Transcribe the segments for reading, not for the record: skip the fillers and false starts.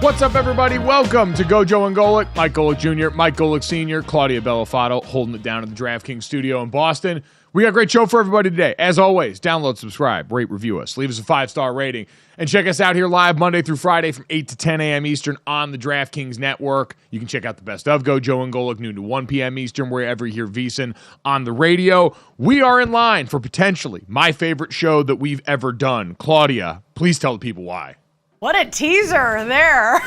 What's up, everybody? Welcome to GoJo Golic. Mike Golic Jr., Mike Golic Sr., Claudia Bellafato holding it down at the DraftKings studio in Boston. We got a great show for everybody today. As always, download, subscribe, rate, review us, leave us a 5-star rating, and check us out here live Monday through Friday from 8 to 10 a.m. Eastern on the DraftKings Network. You can check out the best of GoJo Golic noon to 1 p.m. Eastern wherever you hear VSiN on the radio. We are in line for potentially my favorite show that we've ever done. Claudia, please tell the people why. What a teaser there.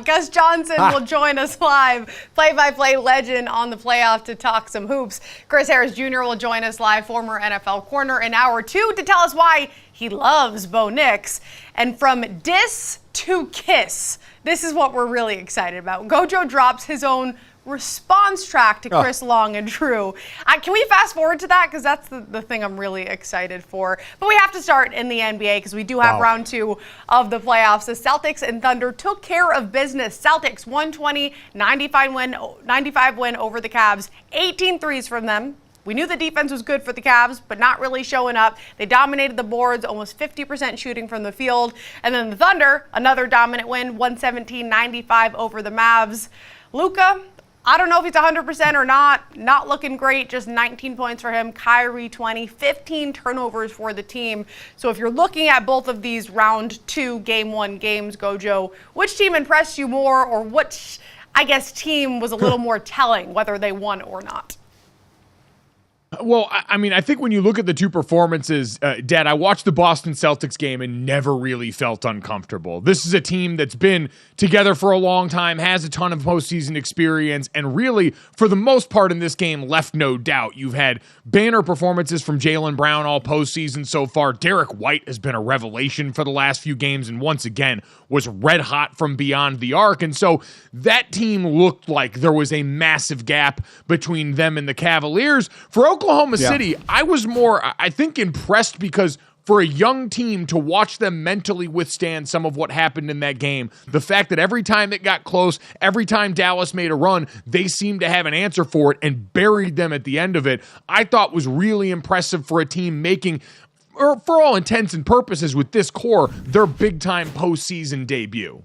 Gus Johnson will join us live, play-by-play legend on the playoff to talk some hoops. Chris Harris Jr. will join us live, former NFL corner, in hour 2 to tell us why he loves Bo Nix. And from diss to kiss, this is what we're really excited about. GoJo drops his own response track to Chris Long and Drew. Can we fast forward to that? Because that's the thing I'm really excited for. But we have to start in the NBA because we do have round 2 of the playoffs. The Celtics and Thunder took care of business. Celtics 120-95 win over the Cavs. 18 threes from them. We knew the defense was good for the Cavs, but not really showing up. They dominated the boards, almost 50% shooting from the field. And then the Thunder, another dominant win, 117-95 over the Mavs. Luka, I don't know if he's 100% or not. Not looking great, just 19 points for him. Kyrie 20, 15 turnovers for the team. So if you're looking at both of these round 2, game 1 games, GoJo, which team impressed you more, or which, I guess, team was a little more telling whether they won or not? Well, I mean, I think when you look at the two performances, Dad, I watched the Boston Celtics game and never really felt uncomfortable. This is a team that's been together for a long time, has a ton of postseason experience, and really, for the most part in this game, left no doubt. You've had banner performances from Jaylen Brown all postseason so far. Derek White has been a revelation for the last few games, and once again, was red hot from beyond the arc. And so that team looked like there was a massive gap between them and the Cavaliers. For Oklahoma City, I was more, I think, impressed because for a young team to watch them mentally withstand some of what happened in that game, the fact that every time it got close, every time Dallas made a run, they seemed to have an answer for it and buried them at the end of it, I thought was really impressive for a team making, or for all intents and purposes with this core, their big-time postseason debut.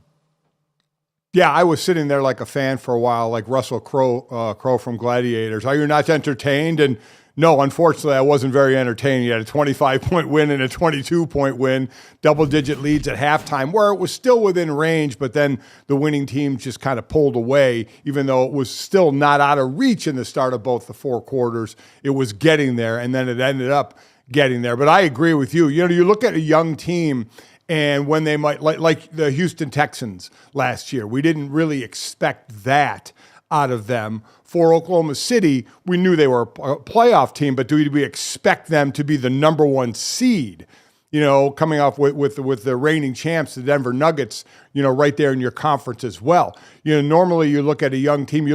Yeah, I was sitting there like a fan for a while, like Russell Crowe from Gladiators. Are you not entertained? And no, unfortunately, I wasn't very entertained. You had a 25-point win and a 22-point win, double-digit leads at halftime, where it was still within range, but then the winning team just kind of pulled away, even though it was still not out of reach in the start of both the 4 quarters. It was getting there, and then it ended up getting there. But I agree with you. You know, you look at a young team, and when they might, like the Houston Texans last year, we didn't really expect that out of them. For Oklahoma City, we knew they were a playoff team, but do we expect them to be the number 1 seed? You know, coming off with the reigning champs, the Denver Nuggets, you know, right there in your conference as well. You know, normally you look at a young team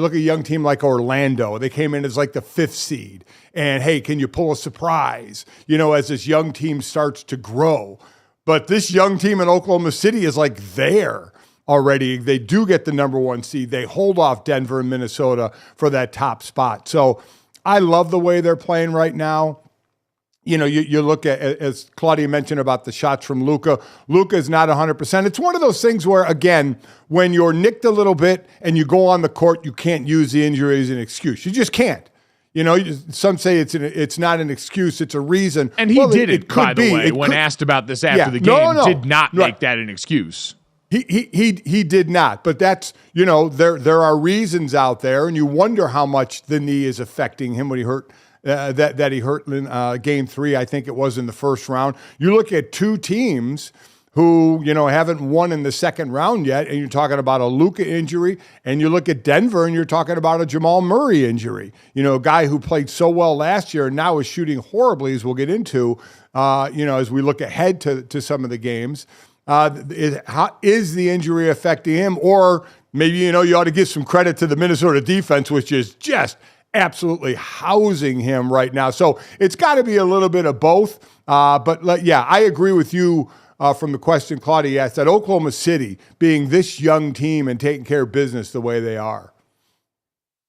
like Orlando. They came in as like the 5th seed. And, hey, can you pull a surprise, you know, as this young team starts to grow? But this young team in Oklahoma City is like there already. They do get the number 1 seed. They hold off Denver and Minnesota for that top spot. So I love the way they're playing right now. you look at, as Claudia mentioned about the shots from Luka. Luka is not 100%. It's one of those things where, again, when you're nicked a little bit and you go on the court, you can't use the injury as an excuse. You just can't. Some say it's not an excuse, it's a reason. And he did it, by the way, when asked about this after the game, did not make that an excuse. He did not, but that's, there are reasons out there, and you wonder how much the knee is affecting him when he hurt, that he hurt in game 3, I think it was in the first round. You look at two teams who, haven't won in the second round yet, and you're talking about a Luka injury, and you look at Denver and you're talking about a Jamal Murray injury, a guy who played so well last year and now is shooting horribly, as we'll get into, as we look ahead to some of the games. How is the injury affecting him? Or maybe, you ought to give some credit to the Minnesota defense, which is just absolutely housing him right now. So it's got to be a little bit of both. I agree with you from the question Claudia asked, that Oklahoma City being this young team and taking care of business the way they are.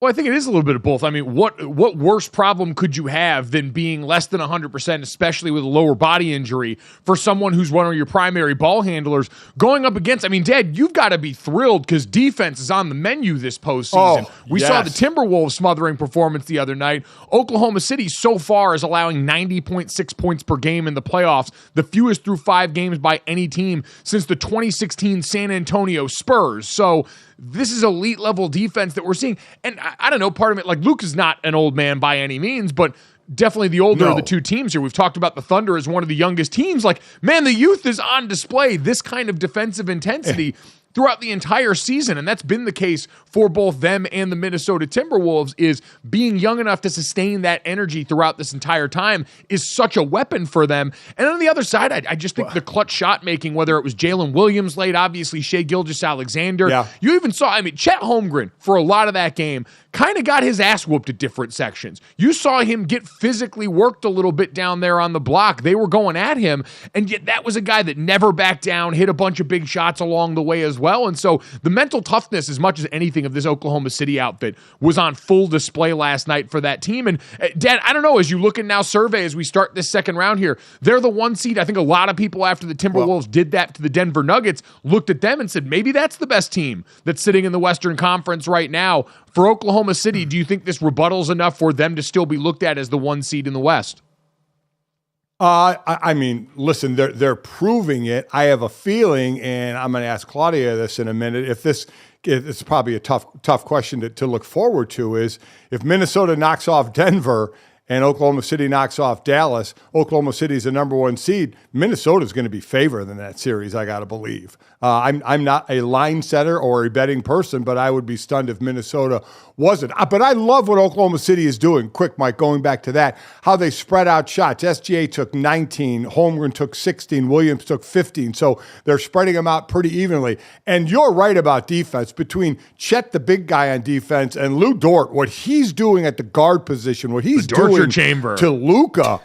Well, I think it is a little bit of both. I mean, what worse problem could you have than being less than 100%, especially with a lower body injury, for someone who's one of your primary ball handlers going up against? I mean, Dad, you've got to be thrilled because defense is on the menu this postseason. We saw the Timberwolves smothering performance the other night. Oklahoma City so far is allowing 90.6 points per game in the playoffs, the fewest through 5 games by any team since the 2016 San Antonio Spurs. So this is elite level defense that we're seeing. And I don't know, part of it, like Luke is not an old man by any means, but definitely the older of the two teams here. We've talked about the Thunder as one of the youngest teams. Like, man, the youth is on display. This kind of defensive intensity throughout the entire season, and that's been the case for both them and the Minnesota Timberwolves, is being young enough to sustain that energy throughout this entire time is such a weapon for them. And on the other side, I just think the clutch shot making, whether it was Jalen Williams late, obviously Shai Gilgeous-Alexander, you even saw, Chet Holmgren for a lot of that game kind of got his ass whooped at different sections. You saw him get physically worked a little bit down there on the block. They were going at him, and yet that was a guy that never backed down, hit a bunch of big shots along the way as well. And so the mental toughness, as much as anything, of this Oklahoma City outfit was on full display last night for that team. And Dad, I don't know, as you look at now survey as we start this second round here, they're the 1 seed. I think a lot of people after the Timberwolves did that to the Denver Nuggets, looked at them and said, maybe that's the best team that's sitting in the Western Conference right now. For Oklahoma City, do you think this rebuttals enough for them to still be looked at as the 1 seed in the West? Listen, they're proving it. I have a feeling, and I'm going to ask Claudia this in a minute, it's probably a tough question to look forward to, is if Minnesota knocks off Denver and Oklahoma City knocks off Dallas, Oklahoma City is the number 1 seed. Minnesota's going to be favored in that series, I got to believe. I'm not a line setter or a betting person, but I would be stunned if Minnesota wasn't. But I love what Oklahoma City is doing. Quick, Mike, going back to that, how they spread out shots. SGA took 19, Holmgren took 16, Williams took 15. So they're spreading them out pretty evenly. And you're right about defense. Between Chet, the big guy on defense, and Lou Dort, what he's doing at the guard position, what he's doing chamber to Luka,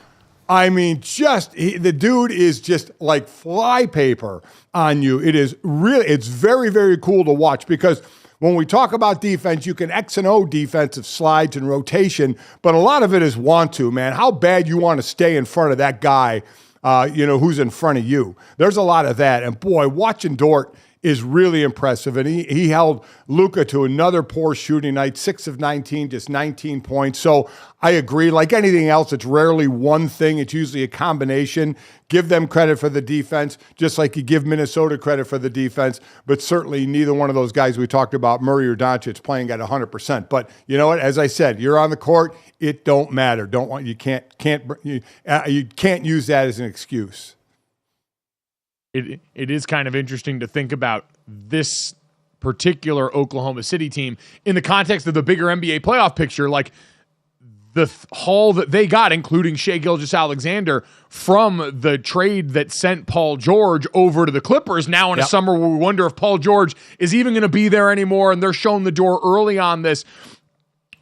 the dude is just like flypaper on you. It's very, very cool to watch, because when we talk about defense, you can X and O defensive slides and rotation, but a lot of it is want to, man. How bad you want to stay in front of that guy, who's in front of you. There's a lot of that. And boy, watching Dort is really impressive. And he held Luka to another poor shooting night, 6 of 19, just 19 points. So I agree. Like anything else, it's rarely one thing. It's usually a combination. Give them credit for the defense, just like you give Minnesota credit for the defense. But certainly neither one of those guys we talked about, Murray or Doncic, playing at 100%. But you know what? As I said, you're on the court. It don't matter. You can't use that as an excuse. It is kind of interesting to think about this particular Oklahoma City team in the context of the bigger NBA playoff picture, like the haul that they got, including Shai Gilgeous-Alexander, from the trade that sent Paul George over to the Clippers now in a summer where we wonder if Paul George is even going to be there anymore, and they're shown the door early on this.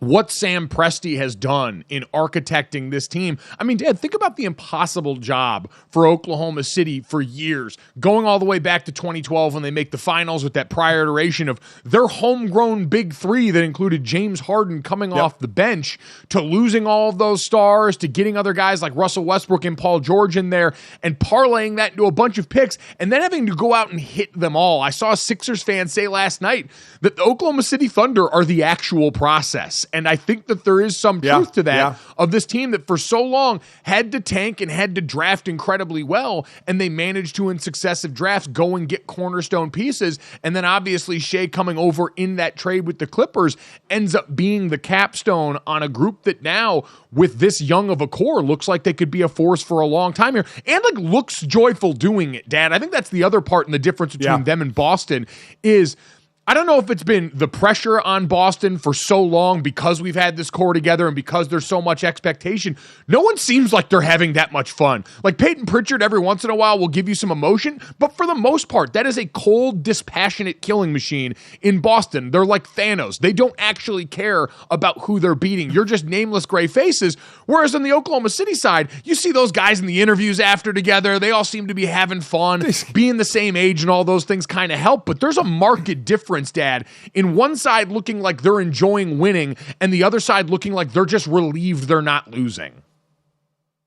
what Sam Presti has done in architecting this team. I mean, Dad, think about the impossible job for Oklahoma City for years, going all the way back to 2012 when they make the finals with that prior iteration of their homegrown big three that included James Harden coming off the bench, to losing all of those stars, to getting other guys like Russell Westbrook and Paul George in there and parlaying that into a bunch of picks and then having to go out and hit them all. I saw a Sixers fan say last night that the Oklahoma City Thunder are the actual process. And I think that there is some truth to that of this team that for so long had to tank and had to draft incredibly well, and they managed to, in successive drafts, go and get cornerstone pieces. And then obviously Shea coming over in that trade with the Clippers ends up being the capstone on a group that now, with this young of a core, looks like they could be a force for a long time here, and like looks joyful doing it, Dad. I think that's the other part, and the difference between them and Boston is, I don't know if it's been the pressure on Boston for so long because we've had this core together and because there's so much expectation. No one seems like they're having that much fun. Like Peyton Pritchard every once in a while will give you some emotion, but for the most part, that is a cold, dispassionate killing machine in Boston. They're like Thanos. They don't actually care about who they're beating. You're just nameless gray faces. Whereas on the Oklahoma City side, you see those guys in the interviews after together. They all seem to be having fun. Being the same age and all those things kind of help, but there's a marked difference, Dad, in one side looking like they're enjoying winning and the other side looking like they're just relieved they're not losing.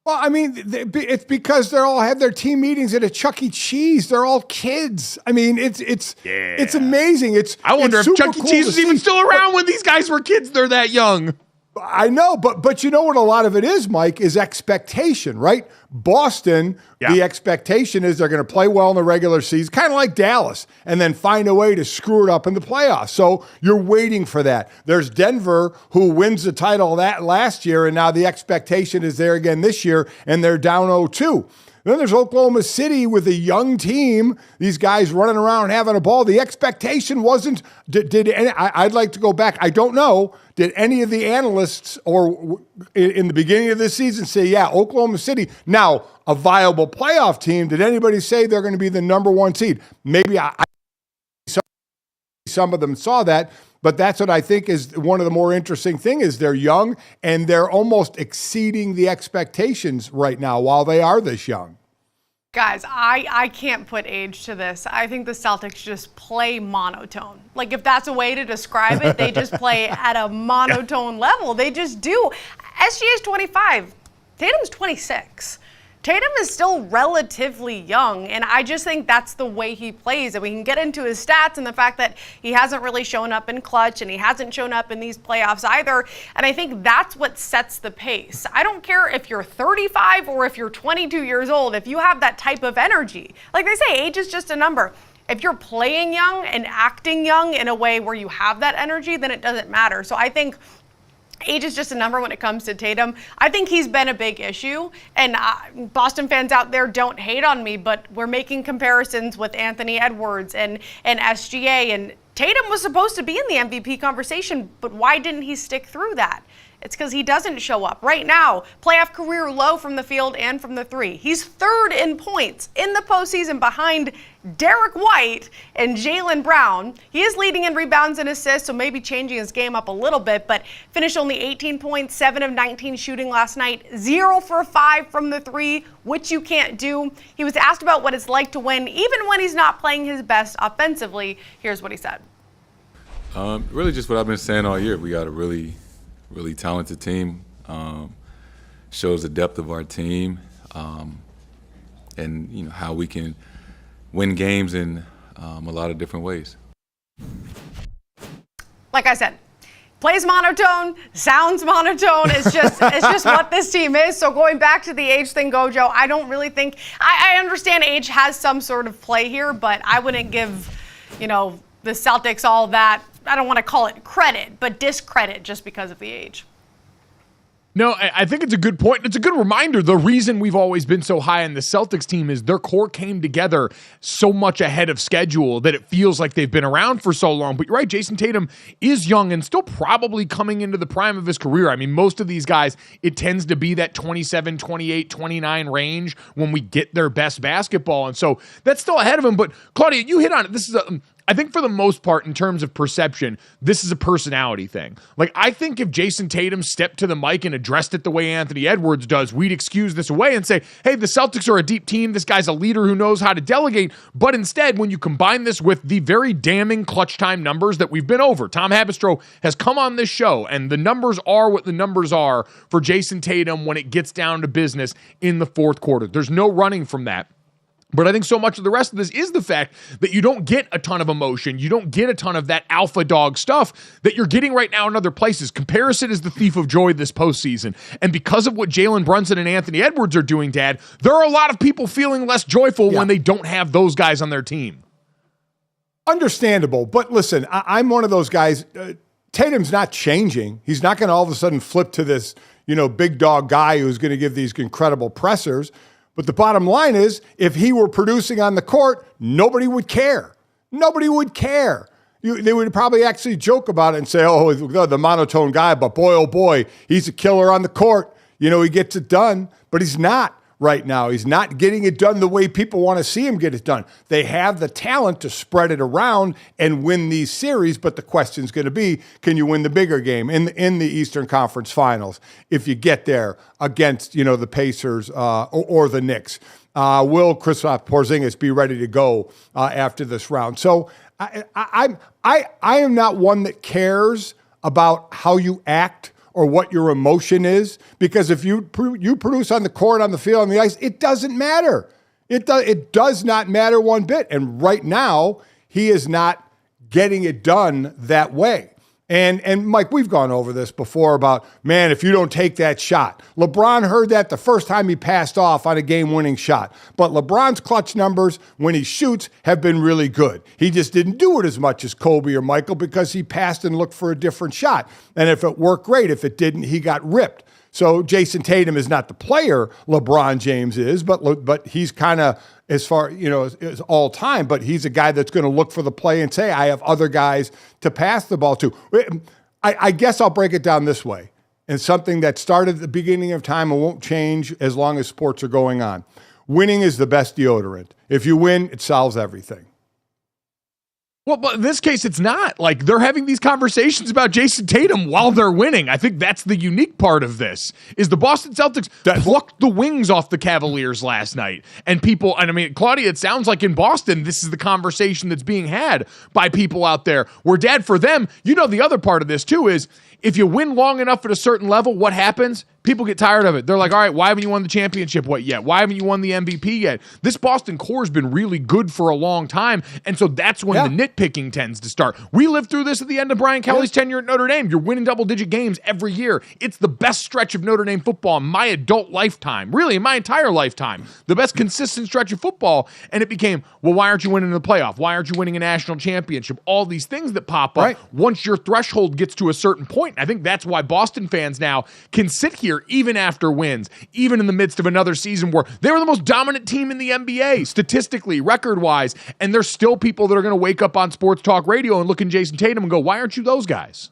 Well, I mean, it's because they all have their team meetings at a Chuck E. Cheese. They're all kids. I mean, it's amazing. I wonder if Chuck E. Cheese is even still around when these guys were kids. They're that young. I know, but you know what a lot of it is, Mike, is expectation, right? Boston, the expectation is they're going to play well in the regular season, kind of like Dallas, and then find a way to screw it up in the playoffs. So you're waiting for that. There's Denver, who wins the title that last year, and now the expectation is there again this year, and they're down 0-2. Then there's Oklahoma City with a young team, these guys running around having a ball. The expectation wasn't, I'd like to go back, I don't know, did any of the analysts or in the beginning of this season say, yeah, Oklahoma City, now a viable playoff team, did anybody say they're going to be the number one seed? Maybe some of them saw that, but that's what I think is one of the more interesting things is they're young and they're almost exceeding the expectations right now while they are this young. Guys, I can't put age to this. I think the Celtics just play monotone. Like, if that's a way to describe it, they just play at a monotone level. They just do. SGA's 25. Tatum's 26. Tatum is still relatively young, and I just think that's the way he plays. And we can get into his stats and the fact that he hasn't really shown up in clutch and he hasn't shown up in these playoffs either. And I think that's what sets the pace. I don't care if you're 35 or if you're 22 years old, if you have that type of energy. Like they say, age is just a number. If you're playing young and acting young in a way where you have that energy, then it doesn't matter. So I think age is just a number when it comes to Tatum. I think he's been a big issue, and Boston fans out there don't hate on me, but we're making comparisons with Anthony Edwards and SGA, and Tatum was supposed to be in the MVP conversation, but why didn't he stick through that? It's because he doesn't show up. Right now, playoff career low from the field and from the three. He's third in points in the postseason behind Derek White and Jaylen Brown. He is leading in rebounds and assists, so maybe changing his game up a little bit, but finished only 18 points, 7 of 19 shooting last night, 0 for 5 from the three, which you can't do. He was asked about what it's like to win, even when he's not playing his best offensively. Here's what he said. Really just what I've been saying all year. We got a really talented team, shows the depth of our team, and you know how we can win games in a lot of different ways. Like I said, plays monotone, sounds monotone. It's just what this team is. So going back to the age thing, Gojo, I don't really think I understand age has some sort of play here, but I wouldn't give, the Celtics all that. I don't want to call it credit, but discredit just because of the age. No, I think it's a good point. It's a good reminder. The reason we've always been so high on the Celtics team is their core came together so much ahead of schedule that it feels like they've been around for so long. But you're right, Jason Tatum is young and still probably coming into the prime of his career. I mean, most of these guys, it tends to be that 27, 28, 29 range when we get their best basketball. And so that's still ahead of him. But Claudia, you hit on it. This is I think for the most part, in terms of perception, this is a personality thing. Like, I think if Jason Tatum stepped to the mic and addressed it the way Anthony Edwards does, we'd excuse this away and say, hey, the Celtics are a deep team. This guy's a leader who knows how to delegate. But instead, when you combine this with the very damning clutch time numbers that we've been over, Tom Habistro has come on this show, and the numbers are what the numbers are for Jason Tatum when it gets down to business in the fourth quarter. There's no running from that. But I think so much of the rest of this is the fact that you don't get a ton of emotion. You don't get a ton of that alpha dog stuff that you're getting right now in other places. Comparison is the thief of joy this postseason. And because of what Jalen Brunson and Anthony Edwards are doing, Dad, there are a lot of people feeling less joyful when they don't have those guys on their team. Understandable. But listen, I'm one of those guys. Tatum's not changing. He's not going to all of a sudden flip to this, big dog guy who's going to give these incredible pressers. But the bottom line is, if he were producing on the court, nobody would care. Nobody would care. They would probably actually joke about it and say, oh, the monotone guy, but boy, oh boy, he's a killer on the court. He gets it done, but he's not right now. He's not getting it done the way people want to see him get it done. They have the talent to spread it around and win these series, but the question's going to be, can you win the bigger game in the Eastern Conference Finals if you get there against, the Pacers or the Knicks? Will Kristaps Porzingis be ready to go after this round? So I am not one that cares about how you act or what your emotion is, because if you produce on the court, on the field, on the ice, it doesn't matter. It does not matter one bit. And right now, he is not getting it done that way. And Mike, we've gone over this before about, man, if you don't take that shot. LeBron heard that the first time he passed off on a game-winning shot. But LeBron's clutch numbers when he shoots have been really good. He just didn't do it as much as Kobe or Michael because he passed and looked for a different shot. And if it worked, great. If it didn't, he got ripped. So Jason Tatum is not the player LeBron James is, but he's kind of, as far, as all time, but he's a guy that's going to look for the play and say, I have other guys to pass the ball to. I guess I'll break it down this way, and something that started at the beginning of time and won't change as long as sports are going on. Winning is the best deodorant. If you win, it solves everything. Well, but in this case, it's not. Like, they're having these conversations about Jason Tatum while they're winning. I think that's the unique part of this, is the Boston Celtics plucked the wings off the Cavaliers last night. And Claudia, it sounds like in Boston, this is the conversation that's being had by people out there. Where, Dad, for them, the other part of this, too, is if you win long enough at a certain level, what happens? People get tired of it. They're like, all right, why haven't you won the championship yet? Why haven't you won the MVP yet? This Boston core has been really good for a long time, and so that's when the nitpicking tends to start. We lived through this at the end of Brian Kelly's tenure at Notre Dame. You're winning double-digit games every year. It's the best stretch of Notre Dame football in my adult lifetime, really in my entire lifetime, the best consistent stretch of football, and it became, well, why aren't you winning the playoff? Why aren't you winning a national championship? All these things that pop up once your threshold gets to a certain point. I think that's why Boston fans now can sit here even after wins, even in the midst of another season where they were the most dominant team in the NBA, statistically, record-wise, and there's still people that are going to wake up on sports talk radio and look at Jason Tatum and go, why aren't you those guys?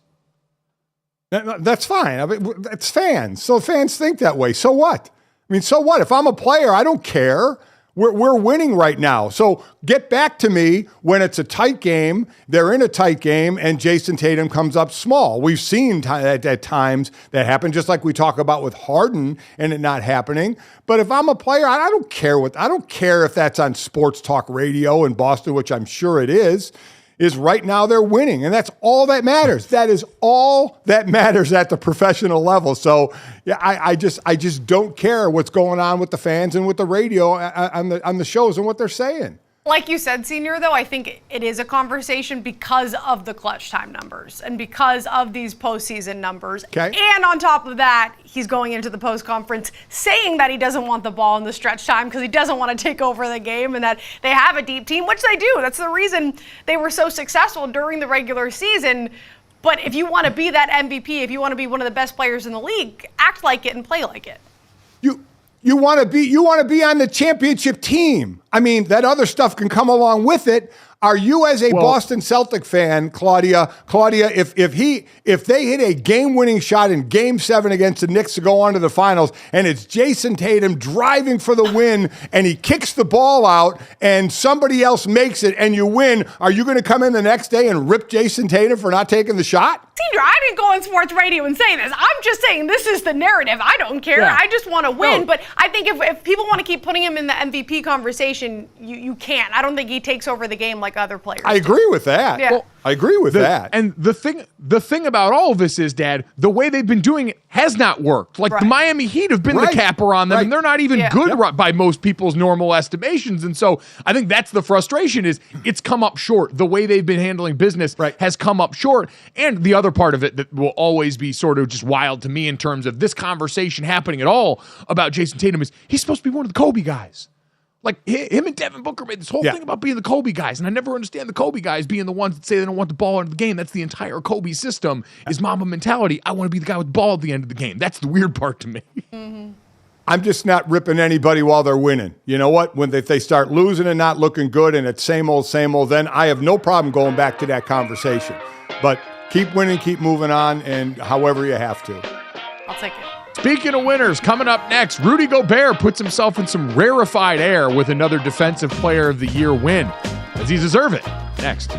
That's fine. I mean, that's fans. So fans think that way. So what? So what? If I'm a player, I don't care. We're winning right now. So get back to me when it's a tight game, they're in a tight game, and Jason Tatum comes up small. We've seen at times that happen, just like we talk about with Harden and it not happening. But if I'm a player, I don't care if that's on sports talk radio in Boston, which I'm sure it is right now they're winning. And that's all that matters. That is all that matters at the professional level. So yeah, I just don't care what's going on with the fans and with the radio on the shows and what they're saying. Like you said, Senior, though, I think it is a conversation because of the clutch time numbers and because of these postseason numbers. Okay. And on top of that, he's going into the post conference saying that he doesn't want the ball in the stretch time because he doesn't want to take over the game and that they have a deep team, which they do. That's the reason they were so successful during the regular season. But if you want to be that MVP, if you want to be one of the best players in the league, act like it and play like it. You want to be on the championship team. I mean, that other stuff can come along with it. Are you, as a Boston Celtic fan, Claudia, if they hit a game-winning shot in Game 7 against the Knicks to go on to the finals, and it's Jason Tatum driving for the win, and he kicks the ball out, and somebody else makes it, and you win, are you going to come in the next day and rip Jason Tatum for not taking the shot? Senior, I didn't go on sports radio and say this. I'm just saying this is the narrative. I don't care. Yeah. I just want to win. No. But I think if people want to keep putting him in the MVP conversation, you can't. I don't think he takes over the game like other players. I agree with that. Yeah. Well, I agree with that. And the thing about all of this is, Dad, the way they've been doing it has not worked. Like the Miami Heat have been the capper on them, and they're not even good by most people's normal estimations. And so I think that's the frustration is it's come up short. The way they've been handling business has come up short. And the other part of it that will always be sort of just wild to me in terms of this conversation happening at all about Jason Tatum is he's supposed to be one of the Kobe guys. Like, him and Devin Booker made this whole thing about being the Kobe guys, and I never understand the Kobe guys being the ones that say they don't want the ball into the game. That's the entire Kobe system, is Mamba mentality. I want to be the guy with the ball at the end of the game. That's the weird part to me. Mm-hmm. I'm just not ripping anybody while they're winning. You know what? If they start losing and not looking good and it's same old, then I have no problem going back to that conversation. But keep winning, keep moving on, and however you have to. I'll take it. Speaking of winners, coming up next, Rudy Gobert puts himself in some rarefied air with another Defensive Player of the Year win. Does he deserve it? Next.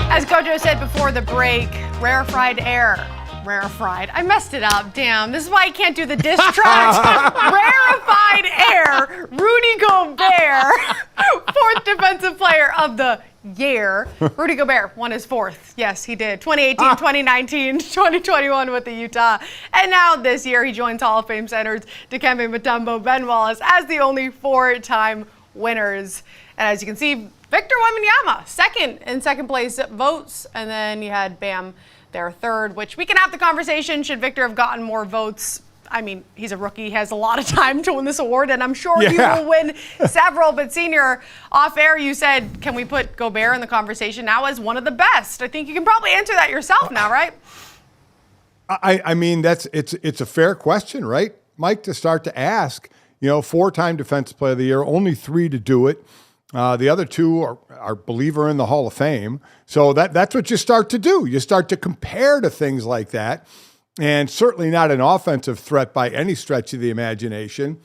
As GoJo said before the break, rarefied air. Rarefied. I messed it up. Damn. This is why I can't do the diss tracks. Rarefied air. Rudy Gobert, fourth Defensive Player of the Year. Rudy Gobert won his fourth. Yes, he did. 2018, 2019, 2021 with the Utah. And now this year he joins Hall of Fame centers Dikembe Mutombo, Ben Wallace as the only four-time winners. And as you can see, Victor Wembanyama, second place votes, and then you had Bam there third, which we can have the conversation. Should Victor have gotten more votes? I mean, he's a rookie. He has a lot of time to win this award, and I'm sure he will win several. But, Senior, off air, you said, can we put Gobert in the conversation now as one of the best? I think you can probably answer that yourself now, right? I mean, it's a fair question, right, Mike, to start to ask. 4-time Defensive Player of the Year, only 3 to do it. The other 2 are believer in the Hall of Fame. So that's what you start to do. You start to compare to things like that. And certainly not an offensive threat by any stretch of the imagination.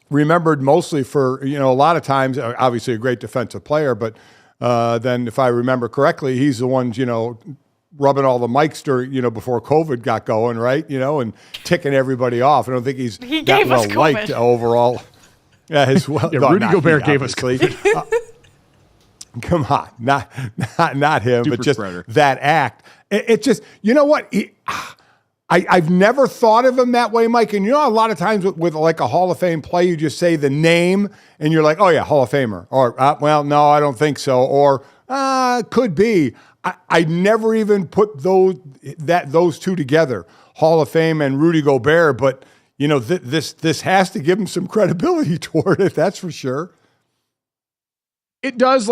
Remembered mostly for, a lot of times, obviously a great defensive player, but then if I remember correctly, he's the one, rubbing all the mics during, before COVID got going, right? And ticking everybody off. I don't think he's that well liked overall. Yeah, Rudy Gobert gave us COVID. Come on, not him, Super but just spreader. That act. It just, you know what? I've never thought of him that way, Mike. And a lot of times with like a Hall of Fame play, you just say the name and you're like, oh yeah, Hall of Famer. Or, well, no, I don't think so. Or, could be. I never even put those 2 together, Hall of Fame and Rudy Gobert. But, this has to give him some credibility toward it. That's for sure. It does.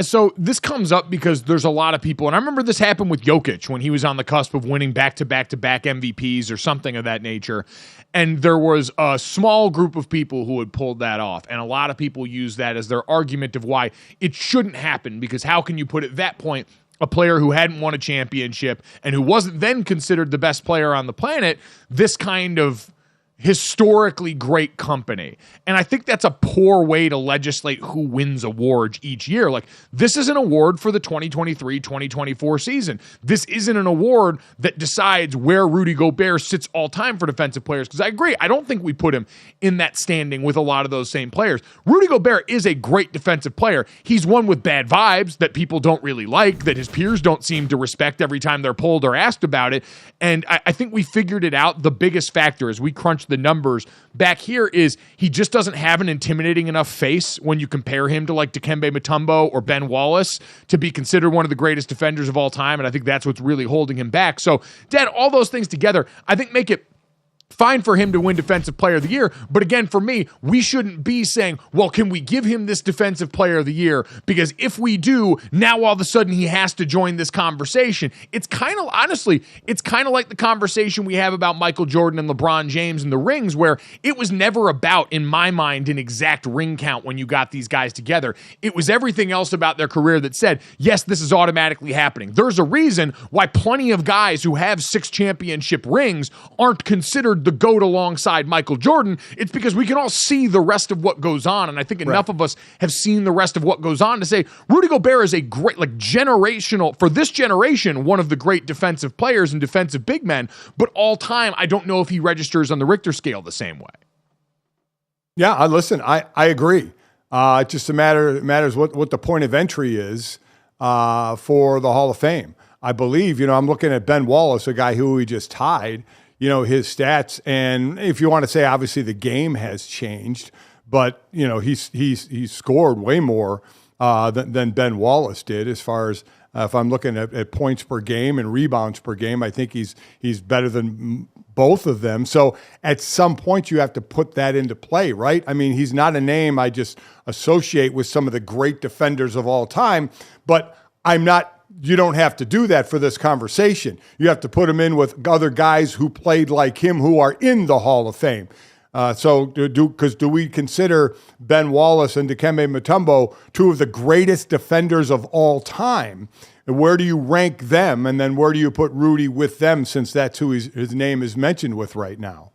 So this comes up because there's a lot of people, and I remember this happened with Jokic when he was on the cusp of winning back-to-back-to-back MVPs or something of that nature. And there was a small group of people who had pulled that off. And a lot of people use that as their argument of why it shouldn't happen, because how can you put at that point a player who hadn't won a championship and who wasn't then considered the best player on the planet, this kind of historically great company. And I think that's a poor way to legislate who wins awards each year. Like, this is an award for the 2023-2024 season. This isn't an award that decides where Rudy Gobert sits all time for defensive players. Because I agree, I don't think we put him in that standing with a lot of those same players. Rudy Gobert is a great defensive player. He's one with bad vibes that people don't really like, that his peers don't seem to respect every time they're polled or asked about it. And I think we figured it out. The biggest factor as we crunched the numbers back here is he just doesn't have an intimidating enough face when you compare him to like Dikembe Mutombo or Ben Wallace to be considered one of the greatest defenders of all time. And I think that's what's really holding him back. So, Dad, all those things together, I think make it fine for him to win Defensive Player of the Year. But again, for me, we shouldn't be saying, well, can we give him this Defensive Player of the Year? Because if we do, now all of a sudden he has to join this conversation. It's kind of, honestly, it's kind of like the conversation we have about Michael Jordan and LeBron James and the rings, where it was never about, in my mind, an exact ring count when you got these guys together. It was everything else about their career that said, yes, this is automatically happening. There's a reason why plenty of guys who have 6 championship rings aren't considered the GOAT alongside Michael Jordan. It's because we can all see the rest of what goes on, and I think enough of us have seen the rest of what goes on to say Rudy Gobert is a great, like, generational, for this generation, one of the great defensive players and defensive big men, but all time, I don't know if he registers on the Richter scale the same way. Yeah, listen, I agree. It's just matters what the point of entry is for the Hall of Fame. I believe, I'm looking at Ben Wallace, a guy who we just tied, his stats. And if you want to say, obviously the game has changed, but he's scored way more than Ben Wallace did. As far as if I'm looking at points per game and rebounds per game, I think he's better than both of them. So at some point you have to put that into play, right? I mean, he's not a name I just associate with some of the great defenders of all time, but you don't have to do that for this conversation. You have to put him in with other guys who played like him who are in the Hall of Fame. So do we consider Ben Wallace and Dikembe Mutombo 2 of the greatest defenders of all time? And where do you rank them? And then where do you put Rudy with them, since that's who his name is mentioned with right now?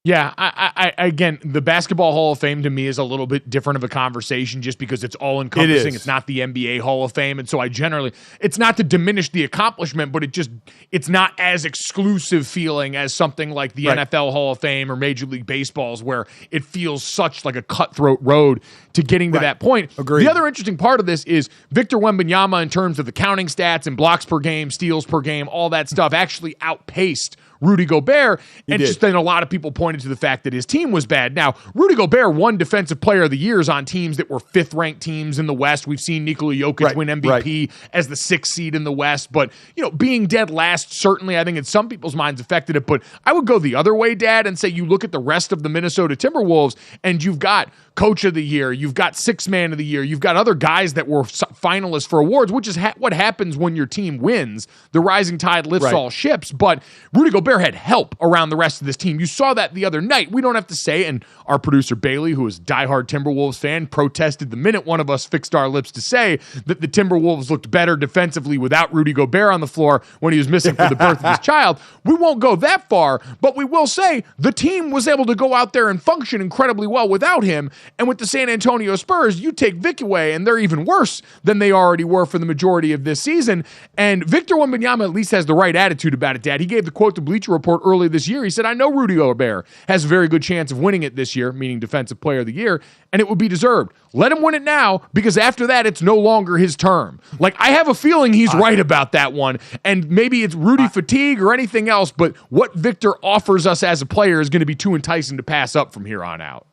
Yeah, I again, the Basketball Hall of Fame to me is a little bit different of a conversation just because it's all-encompassing. It's not the NBA Hall of Fame, and so it's not to diminish the accomplishment, but it's not as exclusive feeling as something like the NFL Hall of Fame or Major League Baseball's, where it feels such like a cutthroat road to getting to that point. Agreed. The other interesting part of this is Victor Wembanyama, in terms of the counting stats and blocks per game, steals per game, all that stuff, actually outpaced Rudy Gobert. And did. just then a lot of people pointed to the fact that his team was bad. Now, Rudy Gobert won Defensive Player of the Years on teams that were fifth-ranked teams in the West. We've seen Nikola Jokic win MVP as the sixth seed in the West. But, being dead last, certainly, I think in some people's minds affected it. But I would go the other way, Dad, and say you look at the rest of the Minnesota Timberwolves, and you've got Coach of the Year, you've got Sixth Man of the Year, you've got other guys that were finalists for awards, which is what happens when your team wins. The rising tide lifts all ships. But Rudy Gobert had help around the rest of this team. You saw that the other night. We don't have to say, and our producer Bailey, who is a diehard Timberwolves fan, protested the minute one of us fixed our lips to say that the Timberwolves looked better defensively without Rudy Gobert on the floor when he was missing for the birth of his child. We won't go that far, but we will say the team was able to go out there and function incredibly well without him. And with the San Antonio Spurs, you take Vic away, and they're even worse than they already were for the majority of this season. And Victor Wembanyama at least has the right attitude about it, Dad. He gave the quote to Bleacher Report earlier this year. He said, I know Rudy Gobert has a very good chance of winning it this year, meaning Defensive Player of the Year, and it would be deserved. Let him win it now, because after that, it's no longer his term. Like, I have a feeling he's right about that one, and maybe it's Rudy fatigue or anything else, but what Victor offers us as a player is going to be too enticing to pass up from here on out.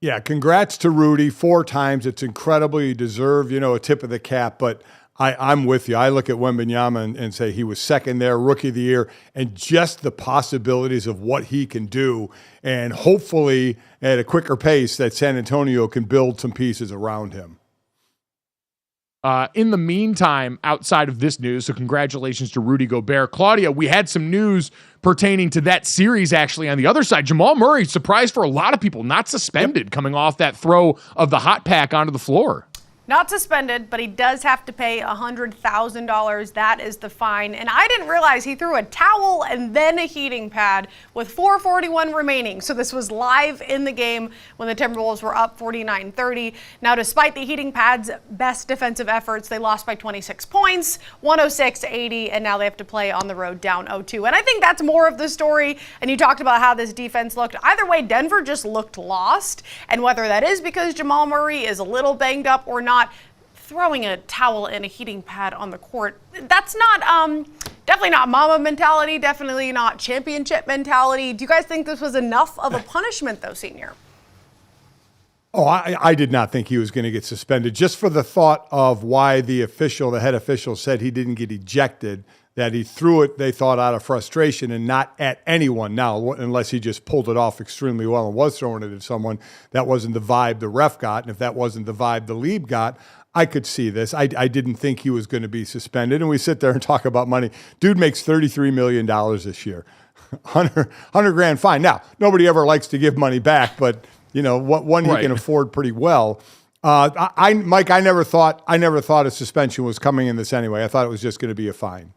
Yeah, congrats to Rudy 4 times. It's incredibly deserved, a tip of the cap, but I'm with you. I look at Wembanyama and say he was second there, Rookie of the Year, and just the possibilities of what he can do, and hopefully at a quicker pace that San Antonio can build some pieces around him. In the meantime, outside of this news, so congratulations to Rudy Gobert. Claudia, we had some news pertaining to that series actually on the other side. Jamal Murray, surprise for a lot of people, not suspended coming off that throw of the hot pack onto the floor. Not suspended, but he does have to pay $100,000. That is the fine. And I didn't realize he threw a towel and then a heating pad with 4:41 remaining. So this was live in the game when the Timberwolves were up 49-30. Now, despite the heating pad's best defensive efforts, they lost by 26 points, 106-80, and now they have to play on the road down 0-2. And I think that's more of the story. And you talked about how this defense looked. Either way, Denver just looked lost. And whether that is because Jamal Murray is a little banged up or not, throwing a towel and a heating pad on the court, that's not definitely not mama mentality, definitely not championship mentality. Do you guys think this was enough of a punishment though, Senior? Oh, I did not think he was going to get suspended, just for the thought of why the head official said he didn't get ejected, that he threw it, they thought, out of frustration and not at anyone. Now, unless he just pulled it off extremely well and was throwing it at someone, that wasn't the vibe the ref got. And if that wasn't the vibe the league got, I could see this. I didn't think he was going to be suspended. And we sit there and talk about money. Dude makes $33 million this year. 100 grand fine. Now, nobody ever likes to give money back, but one he can afford pretty well. Mike, I never thought a suspension was coming in this anyway. I thought it was just going to be a fine.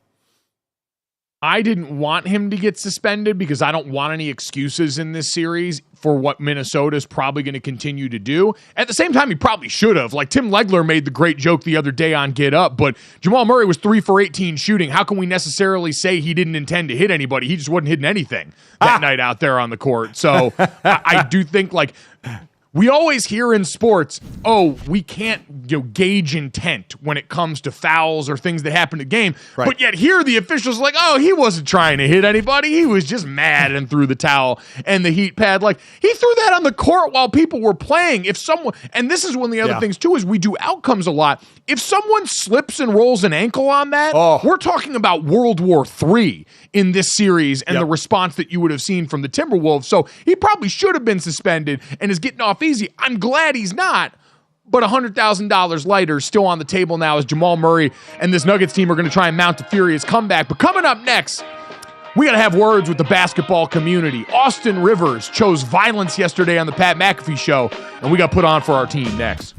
I didn't want him to get suspended because I don't want any excuses in this series for what Minnesota is probably going to continue to do. At the same time, he probably should have. Like Tim Legler made the great joke the other day on Get Up, but Jamal Murray was 3 for 18 shooting. How can we necessarily say he didn't intend to hit anybody? He just wasn't hitting anything that night out there on the court. So I do think we always hear in sports, we can't gauge intent when it comes to fouls or things that happen in the game. Right. But yet here the officials are like, he wasn't trying to hit anybody. He was just mad and threw the towel and the heat pad. Like, he threw that on the court while people were playing. If someone, and this is one of the other things too, is we do outcomes a lot. If someone slips and rolls an ankle on that, we're talking about World War III in this series and the response that you would have seen from the Timberwolves. So he probably should have been suspended and is getting off easy. I'm glad he's not, but $100,000 lighter still on the table now as Jamal Murray and this Nuggets team are going to try and mount a furious comeback. But coming up next, we got to have words with the basketball community. Austin Rivers chose violence yesterday on the Pat McAfee show, and we got put on for our team next.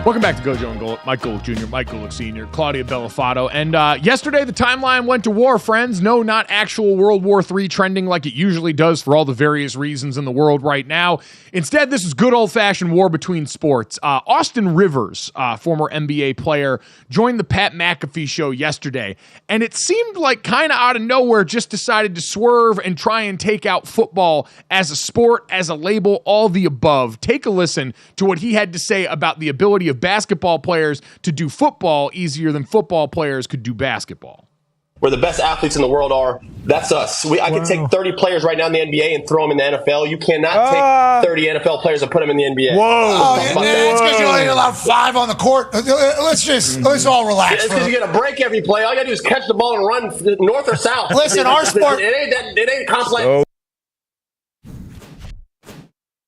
Welcome back to GoJo and Golic. Mike Golic Jr., Mike Golic Sr., Claudia Bellafato. And yesterday, the timeline went to war, friends. No, not actual World War III trending like it usually does for all the various reasons in the world right now. Instead, this is good old-fashioned war between sports. Austin Rivers, former NBA player, joined the Pat McAfee show yesterday. And it seemed like kind of out of nowhere just decided to swerve and try and take out football as a sport, as a label, all the above. Take a listen to what he had to say about the ability of basketball players to do football easier than football players could do basketball. Where the best athletes in the world are, that's us. I could take 30 players right now in the NBA and throw them in the NFL. You cannot take 30 NFL players and put them in the NBA. It's because you only allowed 5 on the court. Let's all relax. It's because you get a break every play. All you got to do is catch the ball and run north or south. Listen, our sport. It ain't complex.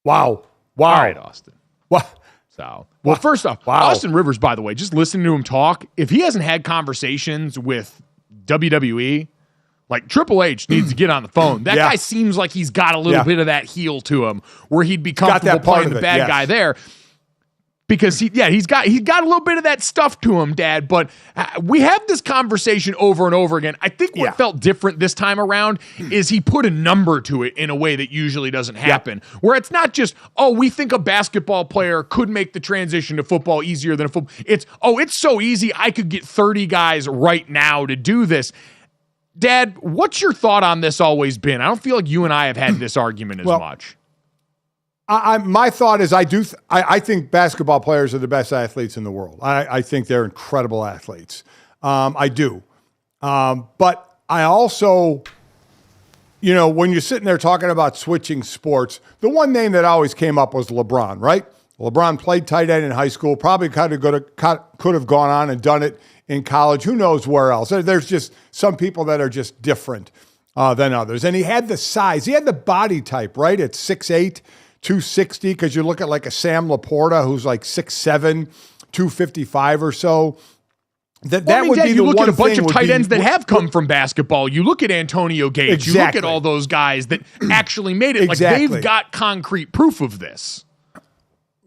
Wow. All right, Austin. What? So, well, first off, Austin Rivers, by the way, just listening to him talk, if he hasn't had conversations with WWE, like Triple H needs to get on the phone. That guy seems like he's got a little bit of that heel to him where he'd be comfortable playing the bad guy there. Because he's got a little bit of that stuff to him, Dad. But we have this conversation over and over again. I think what felt different this time around is he put a number to it in a way that usually doesn't happen. Where it's not just, we think a basketball player could make the transition to football easier than a football. It's so easy. I could get 30 guys right now to do this. Dad, what's your thought on this always been? I don't feel like you and I have had this argument as much. My thought is I think basketball players are the best athletes in the world. I think they're incredible athletes. I do. But I also, when you're sitting there talking about switching sports, the one name that always came up was LeBron, right? LeBron played tight end in high school, probably could have gone on and done it in college. Who knows where else? There's just some people that are just different than others. And he had the size. He had the body type, right? At 6'8", 260, because you look at like a Sam Laporta who's like 6'7", 255 or so. That would be the one thing. You look at a bunch of tight ends that have come from basketball. You look at Antonio Gates. Exactly. You look at all those guys that actually made it. Exactly. Like they've got concrete proof of this.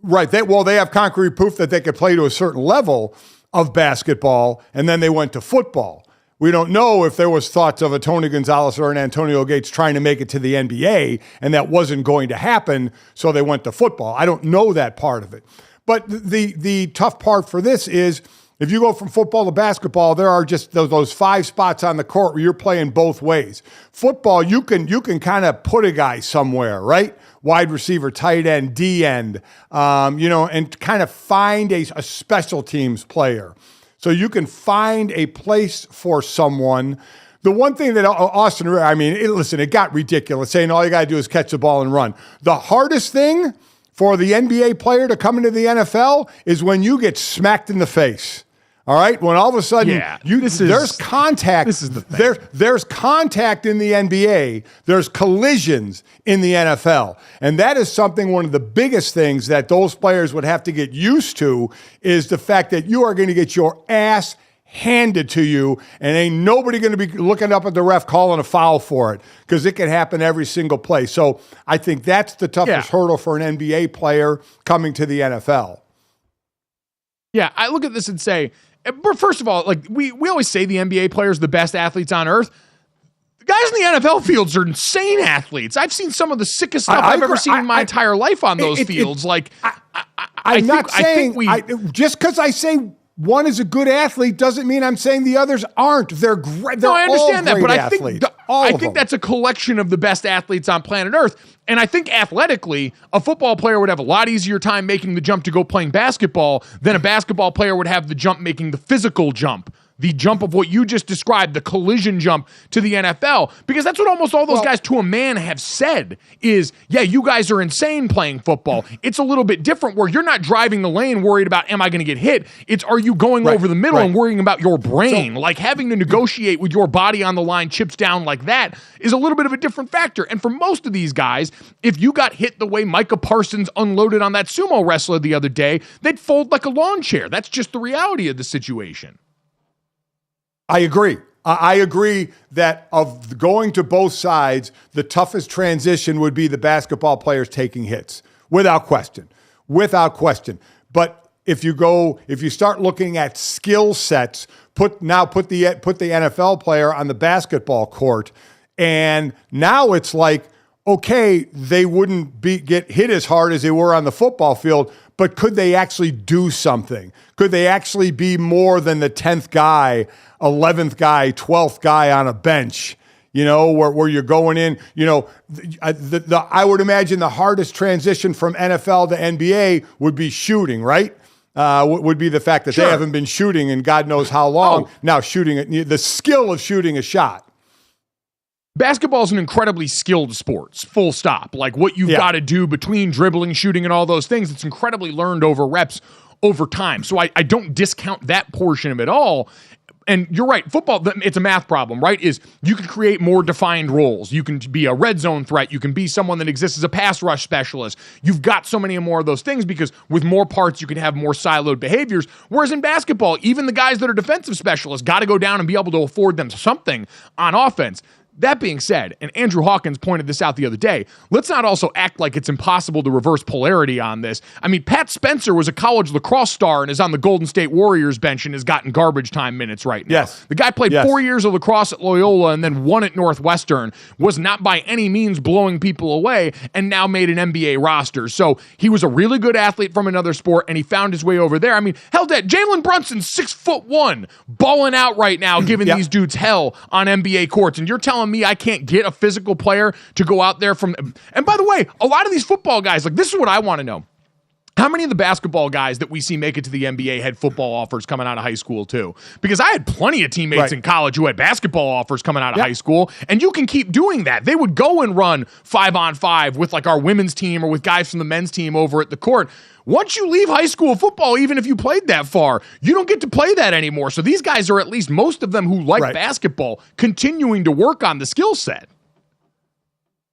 Right. They have concrete proof that they could play to a certain level of basketball, and then they went to football. We don't know if there was thoughts of a Tony Gonzalez or an Antonio Gates trying to make it to the NBA, and that wasn't going to happen, so they went to football. I don't know that part of it. But the tough part for this is if you go from football to basketball, there are just those 5 spots on the court where you're playing both ways. Football, you can kind of put a guy somewhere, right? Wide receiver, tight end, D end, and kind of find a special teams player. So you can find a place for someone. The one thing that Austin, it got ridiculous saying all you got to do is catch the ball and run. The hardest thing for the NBA player to come into the NFL is when you get smacked in the face. All right? When all of a sudden there's contact. This is the thing. There's contact in the NBA. There's collisions in the NFL. And that is one of the biggest things that those players would have to get used to is the fact that you are going to get your ass handed to you and ain't nobody going to be looking up at the ref calling a foul for it because it can happen every single play. So I think that's the toughest hurdle for an NBA player coming to the NFL. Yeah, I look at this and say, but first of all, like we always say the NBA players are the best athletes on earth. The guys in the NFL fields are insane athletes. I've seen some of the sickest stuff I've ever seen in my entire life on those fields. I'm not saying just because I say one is a good athlete doesn't mean I'm saying the others aren't. They're great. No, I understand that, but athletes. I think that's a collection of the best athletes on planet Earth. And I think athletically, a football player would have a lot easier time making the jump to go playing basketball than a basketball player would have the jump making the physical jump. The jump of what you just described, the collision jump to the NFL, because that's what almost all those guys to a man have said is, yeah, you guys are insane playing football. It's a little bit different where you're not driving the lane worried about, am I going to get hit? It's, are you going over the middle and worrying about your brain? Like having to negotiate with your body on the line, chips down like that is a little bit of a different factor. And for most of these guys, if you got hit the way Micah Parsons unloaded on that sumo wrestler the other day, they'd fold like a lawn chair. That's just the reality of the situation. I agree. I agree that of going to both sides, the toughest transition would be the basketball players taking hits, without question. But if you start looking at skill sets, put the NFL player on the basketball court, and now it's like, okay, they wouldn't get hit as hard as they were on the football field, but could they actually do something? Could they actually be more than the 10th guy, 11th guy, 12th guy on a bench? Where you're going in, I would imagine the hardest transition from NFL to NBA would be shooting, right? Would be the fact that they haven't been shooting in God knows how long. Now the skill of shooting a shot. Basketball is an incredibly skilled sport, full stop. Like what you've got to do between dribbling, shooting, and all those things, it's incredibly learned over reps over time. So I don't discount that portion of it all. And you're right, football, it's a math problem, right? Is you can create more defined roles. You can be a red zone threat. You can be someone that exists as a pass rush specialist. You've got so many more of those things because with more parts, you can have more siloed behaviors. Whereas in basketball, even the guys that are defensive specialists got to go down and be able to afford them something on offense. That being said, and Andrew Hawkins pointed this out the other day, let's not also act like it's impossible to reverse polarity on this. I mean, Pat Spencer was a college lacrosse star and is on the Golden State Warriors bench and has gotten garbage time minutes right now. Yes. The guy played 4 years of lacrosse at Loyola and then won at Northwestern, was not by any means blowing people away, and now made an NBA roster. So he was a really good athlete from another sport, and he found his way over there. I mean, hell, Jalen Brunson's 6'1", balling out right now, giving these dudes hell on NBA courts, and you're telling me I can't get a physical player to go out there from. And by the way, a lot of these football guys, like, this is what I want to know. How many of the basketball guys that we see make it to the NBA had football offers coming out of high school too? Because I had plenty of teammates in college who had basketball offers coming out of high school, and you can keep doing that. They would go and run 5-on-5 with like our women's team or with guys from the men's team over at the court. Once you leave high school football, even if you played that far, you don't get to play that anymore. So these guys are, at least most of them who like basketball, continuing to work on the skill set.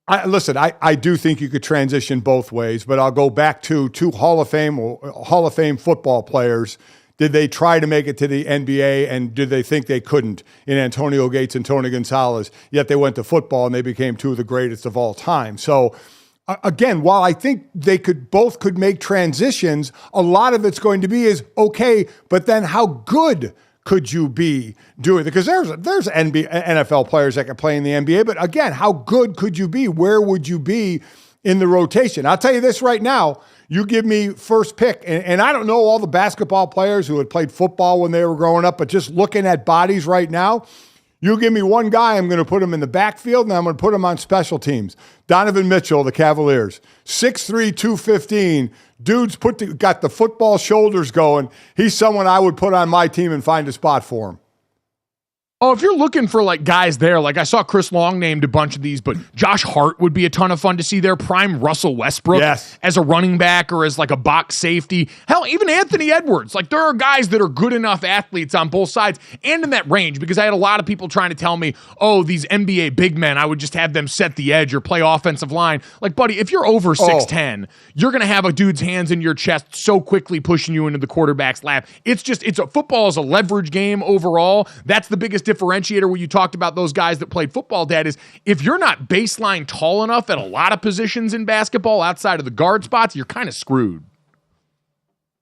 I do think you could transition both ways, but I'll go back to two Hall of Fame football players. Did they try to make it to the NBA, and did they think they couldn't, in Antonio Gates and Tony Gonzalez? Yet they went to football and they became two of the greatest of all time. So again, while I think they both could make transitions, a lot of it's going to be is, okay, but then how good could you be doing it? Because there's NFL players that can play in the NBA, but again, how good could you be? Where would you be in the rotation? I'll tell you this right now, you give me first pick, and I don't know all the basketball players who had played football when they were growing up, but just looking at bodies right now, you give me one guy, I'm going to put him in the backfield, and I'm going to put him on special teams. Donovan Mitchell, the Cavaliers, 6'3", 215. Dude's got the football shoulders going. He's someone I would put on my team and find a spot for him. Oh, if you're looking for like guys there, like I saw Chris Long named a bunch of these, but Josh Hart would be a ton of fun to see there. Prime Russell Westbrook as a running back or as like a box safety. Hell, even Anthony Edwards. Like, there are guys that are good enough athletes on both sides and in that range, because I had a lot of people trying to tell me, oh, these NBA big men, I would just have them set the edge or play offensive line. Like, buddy, if you're over 6'10", you're going to have a dude's hands in your chest so quickly pushing you into the quarterback's lap. Football is a leverage game overall. That's the biggest differentiator when you talked about those guys that played football, Dad, is if you're not baseline tall enough at a lot of positions in basketball outside of the guard spots, you're kind of screwed.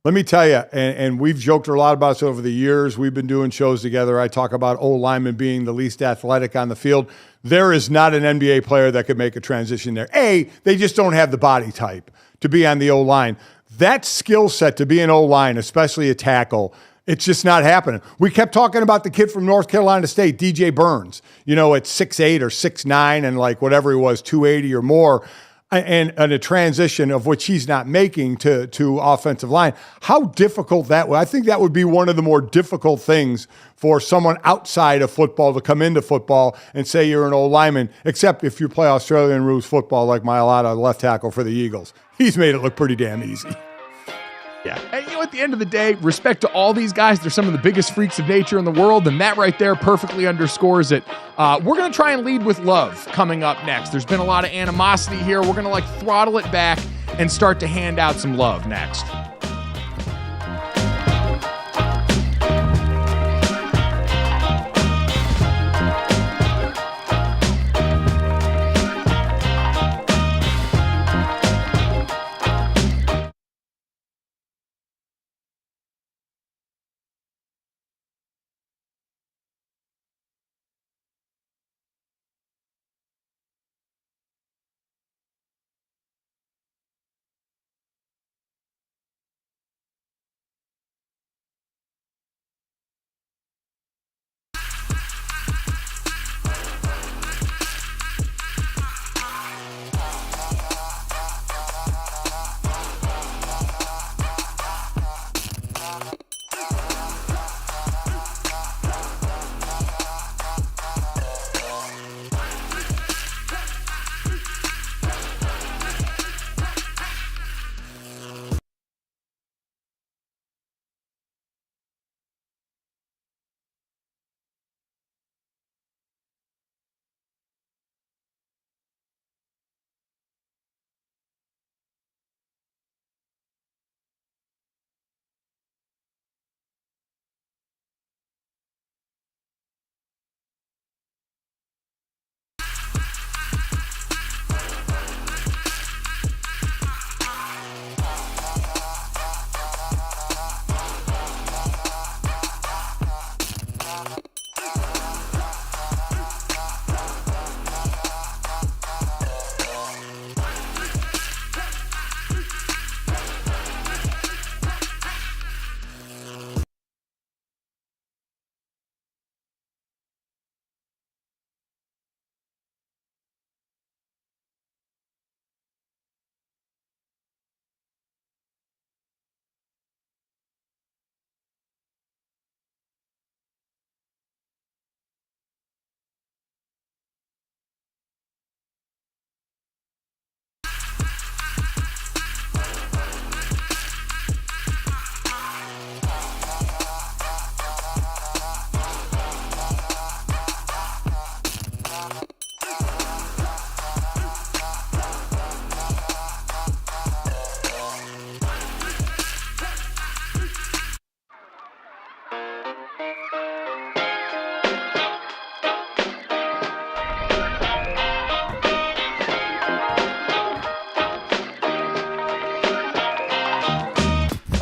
Let me tell you, and we've joked a lot about this over the years. We've been doing shows together. I talk about O-linemen being the least athletic on the field. There is not an NBA player that could make a transition there. They just don't have the body type to be on the O-line. That skill set to be an O-line, especially a tackle, it's just not happening. We kept talking about the kid from North Carolina State, DJ Burns, at 6'8" or 6'9", and like whatever he was, 280 or more, and a transition of which he's not making to offensive line. How difficult that would. I think that would be one of the more difficult things for someone outside of football to come into football and say you're an old lineman, except if you play Australian rules football like Mailata, left tackle for the Eagles. He's made it look pretty damn easy. Yeah. And at the end of the day, respect to all these guys. They're some of the biggest freaks of nature in the world, and that right there perfectly underscores it. We're going to try and lead with love coming up next. There's been a lot of animosity here. We're going to throttle it back and start to hand out some love next.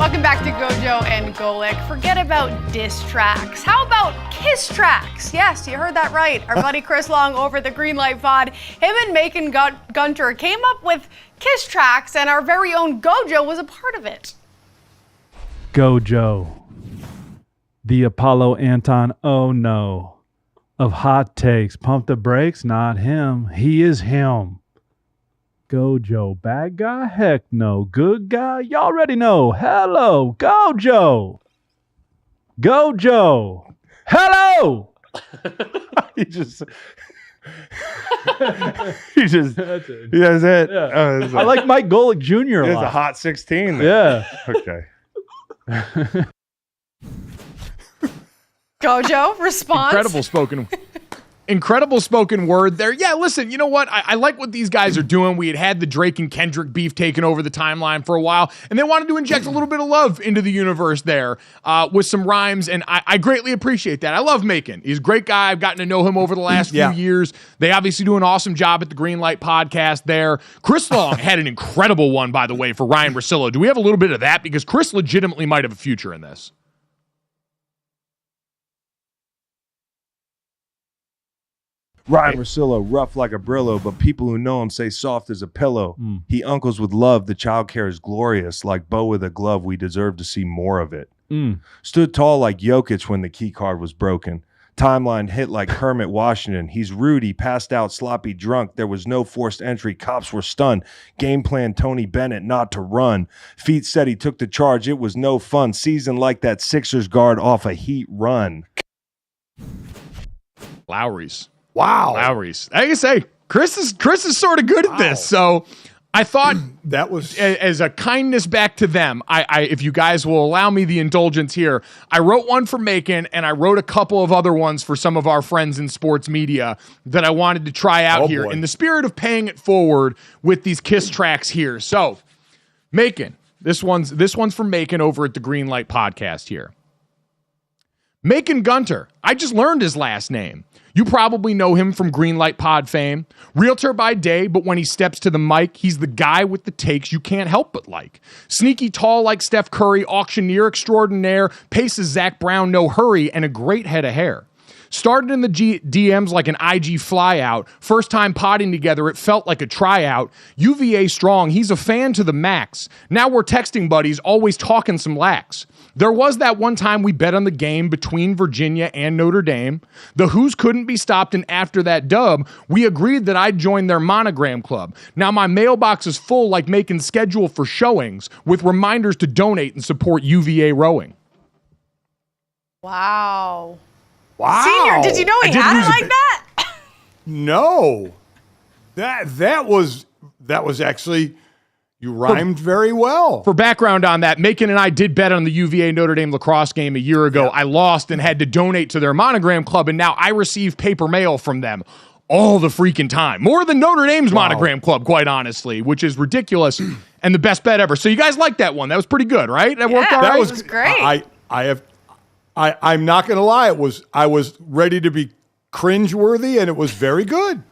Welcome back to GoJo and Golic. Forget about diss tracks. How about kiss tracks? Yes, you heard that right. Our buddy Chris Long over at the Greenlight Pod, him and Macon Gunter came up with kiss tracks, and our very own GoJo was a part of it. GoJo, the Apollo Anton, oh no, of hot takes. Pump the brakes, not him. He is him. GoJo, bad guy? Heck no. Good guy? Y'all already know. Hello, GoJo. GoJo. Hello. he just that's it. That's it. Yeah. I like Mike Golic Jr. a It's lot. a hot 16. Then. Yeah. Okay. GoJo, response? Incredible spoken word there. Yeah, listen, you know what? I like what these guys are doing. We had the Drake and Kendrick beef taken over the timeline for a while, and they wanted to inject a little bit of love into the universe there with some rhymes, and I greatly appreciate that. I love Macon. He's a great guy. I've gotten to know him over the last few years. They obviously do an awesome job at the Greenlight podcast there. Chris Long had an incredible one, by the way, for Ryan Russillo. Do we have a little bit of that? Because Chris legitimately might have a future in this. Ryan Russillo, rough like a Brillo, but people who know him say soft as a pillow. He uncles with love. The child care is glorious. Like Bo with a glove, we deserve to see more of it. Stood tall like Jokic when the key card was broken. Timeline hit like Kermit Washington. He's Rudy, passed out, sloppy, drunk. There was no forced entry. Cops were stunned. Game plan Tony Bennett not to run. Feet said he took the charge. It was no fun. Season like that Sixers guard off a Heat run. Lowry's. Wow. Lowry's. I can say, Chris is sort of good at this. So I thought that was as a kindness back to them. I if you guys will allow me the indulgence here, I wrote one for Macon and I wrote a couple of other ones for some of our friends in sports media that I wanted to try out here in the spirit of paying it forward with these kiss tracks here. So Macon, this one's for Macon over at the Greenlight podcast here. Macon Gunter. I just learned his last name. You probably know him from Greenlight Pod fame. Realtor by day, but when he steps to the mic, he's the guy with the takes you can't help but like. Sneaky tall like Steph Curry, auctioneer extraordinaire, paces Zach Brown, no hurry, and a great head of hair. Started in the DMs like an IG flyout. First time potting together, it felt like a tryout. UVA strong, he's a fan to the max. Now we're texting buddies, always talking some lax. There was that one time we bet on the game between Virginia and Notre Dame. The Who's couldn't be stopped, and after that dub, we agreed that I'd join their monogram club. Now my mailbox is full like making schedule for showings with reminders to donate and support UVA rowing. Wow. Wow. Senior, did you know he had it like that? No. That was actually, you rhymed very well. For background on that, Macon and I did bet on the UVA Notre Dame lacrosse game a year ago. I lost and had to donate to their monogram club, and now I receive paper mail from them all the freaking time. More than Notre Dame's monogram club, quite honestly, which is ridiculous and the best bet ever. So you guys liked that one. That was pretty good, right? That worked all right? That was great. I'm not going to lie. I was ready to be cringeworthy, and it was very good.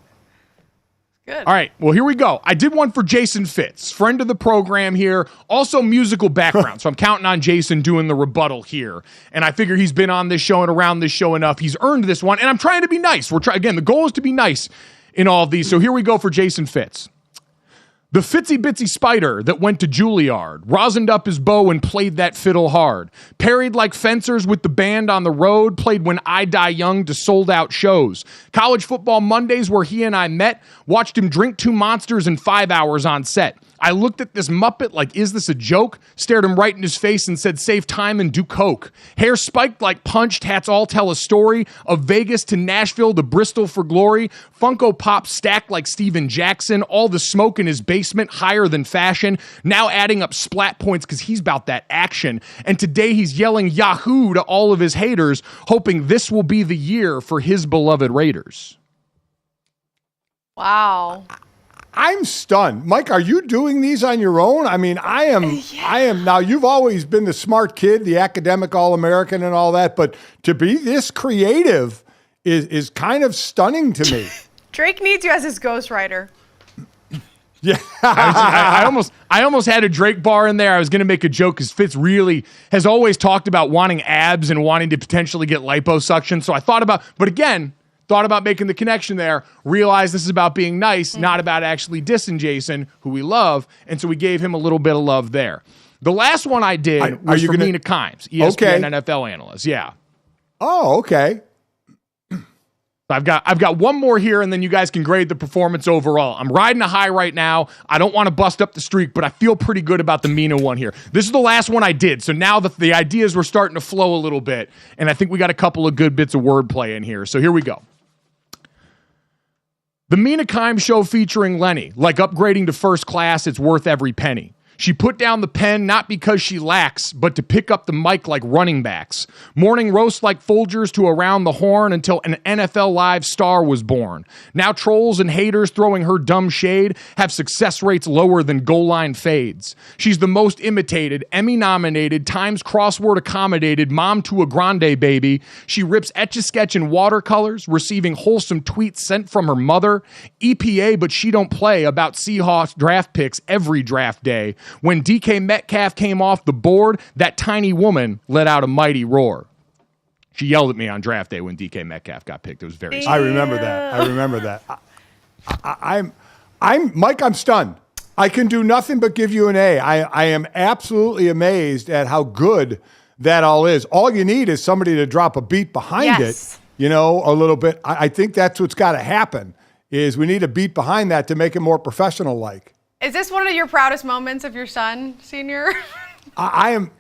Good. All right, well, here we go. I did one for Jason Fitz, friend of the program here, also musical background. So I'm counting on Jason doing the rebuttal here. And I figure he's been on this show and around this show enough. He's earned this one, and I'm trying to be nice. Again, the goal is to be nice in all of these. So here we go for Jason Fitz. The fitsy bitsy spider that went to Juilliard, rosined up his bow and played that fiddle hard, parried like fencers with the band on the road, played When I Die Young to sold out shows. College football Mondays where he and I met, watched him drink 2 monsters in 5 hours on set. I looked at this Muppet like, is this a joke? Stared him right in his face and said, save time and do coke. Hair spiked like punched, hats all tell a story. Of Vegas to Nashville to Bristol for glory. Funko Pop stacked like Steven Jackson. All the smoke in his basement, higher than fashion. Now adding up splat points because he's about that action. And today he's yelling Yahoo to all of his haters, hoping this will be the year for his beloved Raiders. Wow. I'm stunned. Mike, are you doing these on your own? I mean, I am. Now, you've always been the smart kid, the academic All-American and all that, but to be this creative is kind of stunning to me. Drake needs you as his ghostwriter. Yeah. I almost had a Drake bar in there. I was going to make a joke because Fitz really has always talked about wanting abs and wanting to potentially get liposuction. So I thought about making the connection there, realized this is about being nice, not about actually dissing Jason, who we love. And so we gave him a little bit of love there. The last one I did was for Mina Kimes, ESPN NFL analyst. Yeah. Oh, okay. I've got one more here, and then you guys can grade the performance overall. I'm riding a high right now. I don't want to bust up the streak, but I feel pretty good about the Mina one here. This is the last one I did, so now the ideas were starting to flow a little bit, and I think we got a couple of good bits of wordplay in here. So here we go. The Mina Kimes show featuring Lenny. Like upgrading to first class, it's worth every penny. She put down the pen not because she lacks, but to pick up the mic like running backs. Morning roast like Folgers to around the horn until an NFL Live star was born. Now trolls and haters throwing her dumb shade have success rates lower than goal line fades. She's the most imitated, Emmy-nominated, Times crossword accommodated mom to a grande baby. She rips Etch-a-Sketch in watercolors, receiving wholesome tweets sent from her mother. EPA, but she don't play about Seahawks draft picks every draft day. When DK Metcalf came off the board, that tiny woman let out a mighty roar. She yelled at me on draft day when DK Metcalf got picked. It was very sad. I remember that. I'm Mike, I'm stunned. I can do nothing but give you an A. I am absolutely amazed at how good that all is. All you need is somebody to drop a beat behind it, a little bit. I think that's what's got to happen, is we need a beat behind that to make it more professional-like. Is this one of your proudest moments of your son, Senior? I am.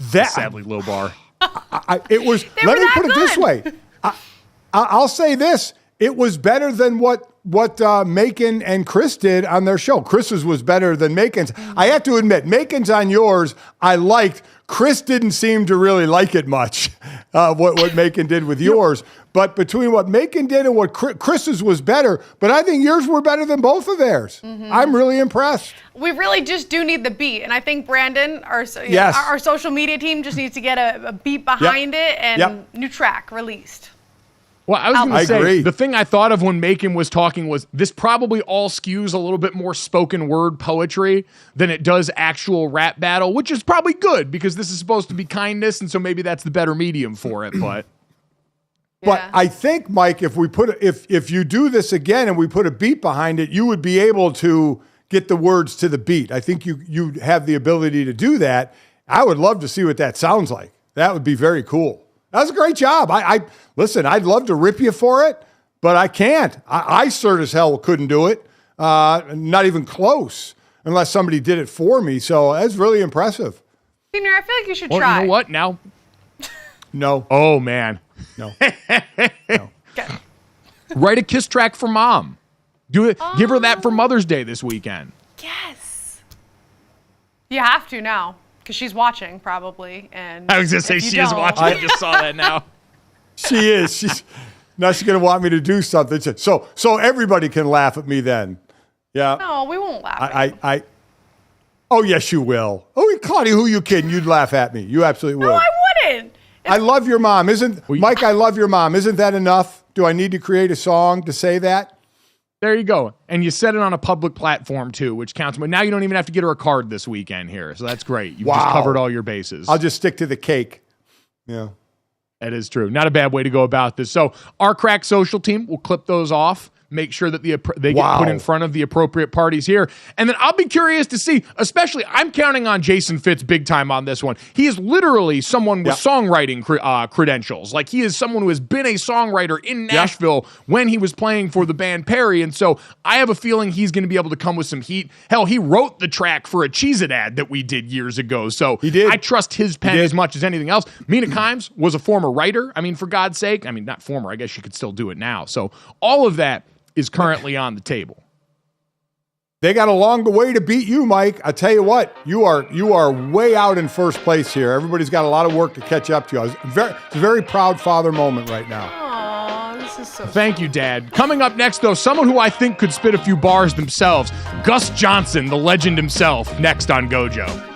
Sadly low bar. It was. Let me put it this way. I'll say this. It was better than what Macon and Chris did on their show. Chris's was better than Macon's. I have to admit, Macon's on yours I liked. Chris didn't seem to really like it much, what Macon did with yours. But between what Macon did and what Chris's was better, but I think yours were better than both of theirs. Mm-hmm. I'm really impressed. We really just do need the beat. And I think Brandon, our social media team, just needs to get a beat behind it and new track released. Well, I was going to say, agree. The thing I thought of when Macon was talking was this probably all skews a little bit more spoken word poetry than it does actual rap battle, which is probably good because this is supposed to be kindness, and so maybe that's the better medium for it. But I think, Mike, if you do this again and we put a beat behind it, you would be able to get the words to the beat. I think you have the ability to do that. I would love to see what that sounds like. That would be very cool. That was a great job. Listen, I'd love to rip you for it, but I can't. I sure as hell couldn't do it. Not even close, unless somebody did it for me. So that's really impressive. Senior, I feel like you should try. try. You know what? Now? No. Oh, man. No. Okay. Write a kiss track for mom. Do it. Give her that for Mother's Day this weekend. Yes. You have to now. Because she's watching, probably. And I was going to say she is watching. I just saw that now. She is. She's going to want me to do something. So everybody can laugh at me then. Yeah. No, we won't laugh at you. Oh, yes, you will. Oh, Claudia, who you kidding? You'd laugh at me. You absolutely would. No, I wouldn't. I love your mom. Mike, I love your mom. Isn't that enough? Do I need to create a song to say that? There you go. And you said it on a public platform, too, which counts. But now you don't even have to get her a card this weekend here. So that's great. You've just covered all your bases. I'll just stick to the cake. Yeah. That is true. Not a bad way to go about this. So our Crack Social team will clip those off. Make sure that they get put in front of the appropriate parties here. And then I'll be curious to see, especially I'm counting on Jason Fitz big time on this one. He is literally someone with songwriting credentials. Like he is someone who has been a songwriter in Nashville when he was playing for the band Perry. And so I have a feeling he's going to be able to come with some heat. Hell, he wrote the track for a Cheez-It ad that we did years ago. So he did. I trust his pen as much as anything else. Mina Kimes was a former writer. I mean, for God's sake. I mean, not former. I guess she could still do it now. So all of that is currently on the table. They got a long way to beat you, Mike. I tell you what, you are way out in first place here. Everybody's got a lot of work to catch up to you. It's a very proud father moment right now. Aw, this is so Thank you, Dad. Coming up next, though, someone who I think could spit a few bars themselves, Gus Johnson, the legend himself, next on GoJo.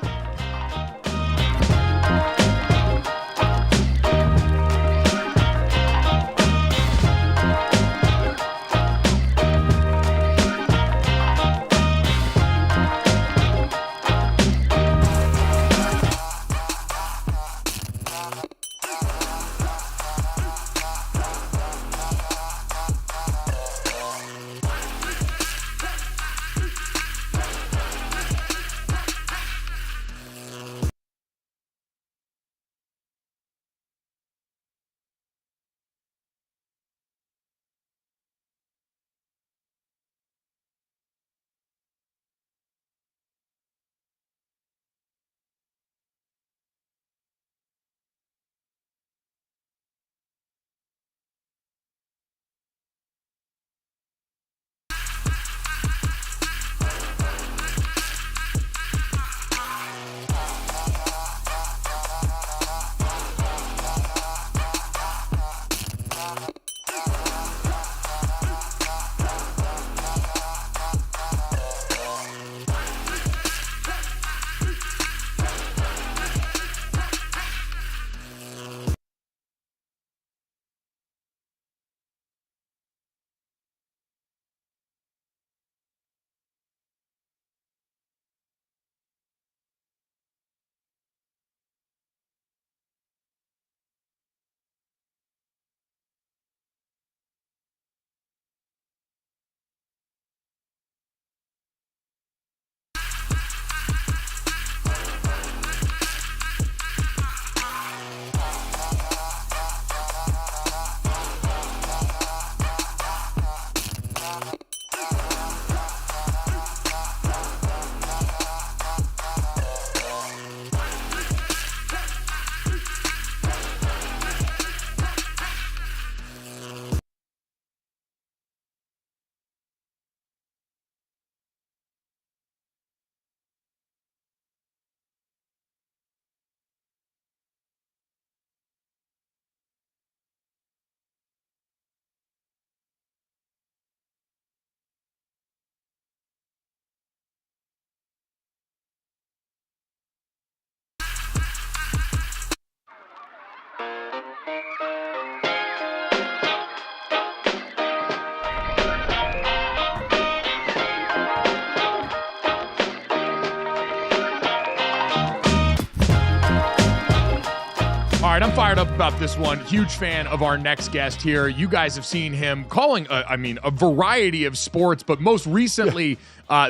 right, I'm fired up about this one. Huge fan of our next guest here. You guys have seen him calling, a variety of sports, but most recently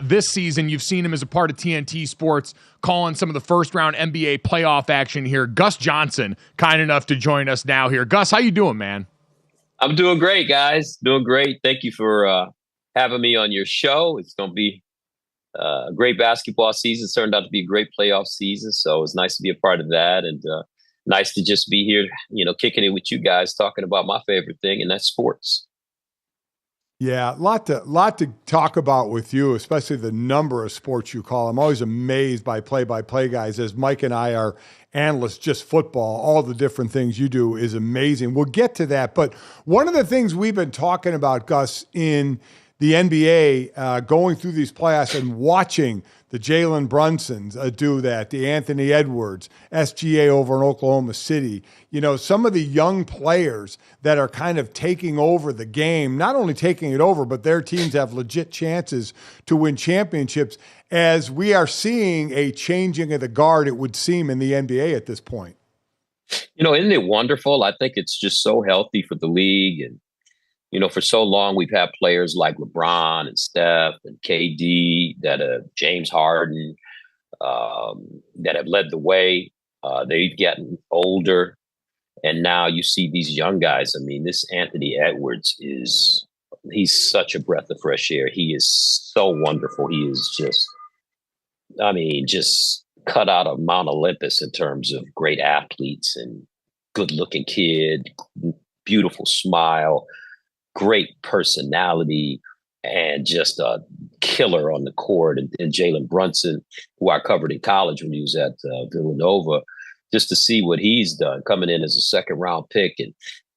this season, you've seen him as a part of TNT Sports calling some of the first-round NBA playoff action here. Gus Johnson, kind enough to join us now here. Gus, how you doing, man? I'm doing great, guys. Doing great. Thank you for having me on your show. It's going to be a great basketball season. It's turned out to be a great playoff season, so it's nice to be a part of that, and nice to just be here, kicking it with you guys, talking about my favorite thing, and that's sports. Yeah, lot to talk about with you, especially the number of sports you call. I'm always amazed by play-by-play guys. As Mike and I are analysts, just football, all the different things you do is amazing. We'll get to that. But one of the things we've been talking about, Gus, in the NBA, going through these playoffs and watching the Jalen Brunsons do that, the Anthony Edwards, SGA over in Oklahoma City, some of the young players that are kind of taking over the game, not only taking it over, but their teams have legit chances to win championships, as we are seeing a changing of the guard, it would seem, in the NBA at this point. Isn't it wonderful? I think it's just so healthy for the league. And for so long, we've had players like LeBron and Steph and KD, James Harden, that have led the way. They've gotten older. And now you see these young guys. I mean, this Anthony Edwards he's such a breath of fresh air. He is so wonderful. He is just cut out of Mount Olympus in terms of great athletes and good looking kid, beautiful smile, great personality, and just a killer on the court. And Jalen Brunson, who I covered in college when he was at Villanova, just to see what he's done, coming in as a second-round pick and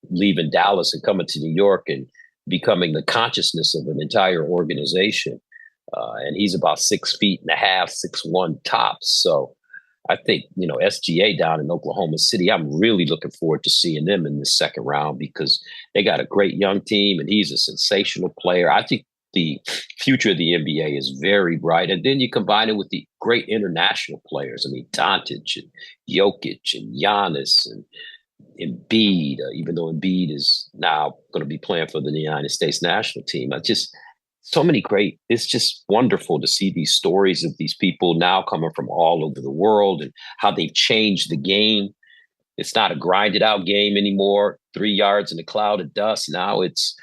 leaving Dallas and coming to New York and becoming the consciousness of an entire organization. And he's about 6'5", 6'1" tops. So I think, SGA down in Oklahoma City, I'm really looking forward to seeing them in the second round because they got a great young team and he's a sensational player. I think the future of the NBA is very bright. And then you combine it with the great international players. I mean, Doncic and Jokic and Giannis and Embiid, even though Embiid is now going to be playing for the United States national team. So many great, it's just wonderful to see these stories of these people now coming from all over the world and how they've changed the game. It's not a grinded out game anymore, 3 yards in a cloud of dust. Now it's,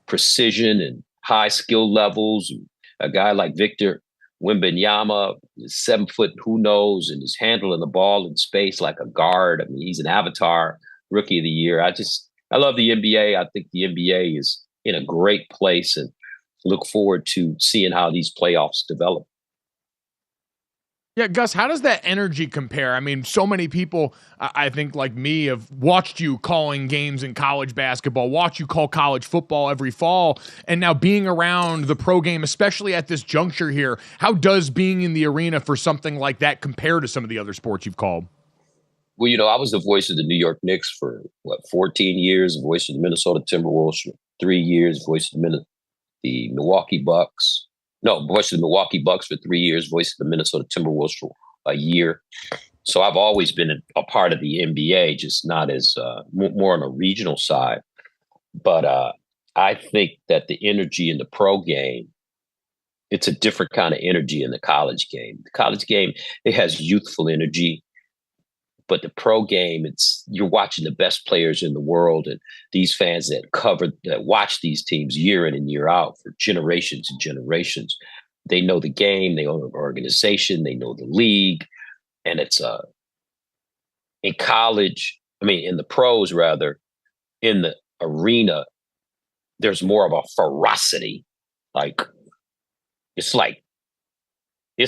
precision and high skill levels. A guy like Victor Wembanyama is 7 foot, who knows, and is handling the ball in space like a guard. I mean, he's an avatar, rookie of the year. I love the NBA. I think the NBA is in a great place and look forward to seeing how these playoffs develop. Yeah, Gus, how does that energy compare? I mean, so many people, I think like me, have watched you calling games in college basketball, watch you call college football every fall, and now being around the pro game, especially at this juncture here, how does being in the arena for something like that compare to some of the other sports you've called? Well, I was the voice of the New York Knicks for, 14 years, voice of the Minnesota Timberwolves for 3 years, voice of the Milwaukee Bucks. No, voice of the Milwaukee Bucks for 3 years, voice of the Minnesota Timberwolves for a year. So I've always been a part of the NBA, just not as more on a regional side. But I think that the energy in the pro game, it's a different kind of energy in the college game. The college game, it has youthful energy. But the pro game, you're watching the best players in the world, and these fans that watch these teams year in and year out for generations and generations. They know the game, they know the organization, they know the league, and it's in the pros rather, in the arena, there's more of a ferocity. It's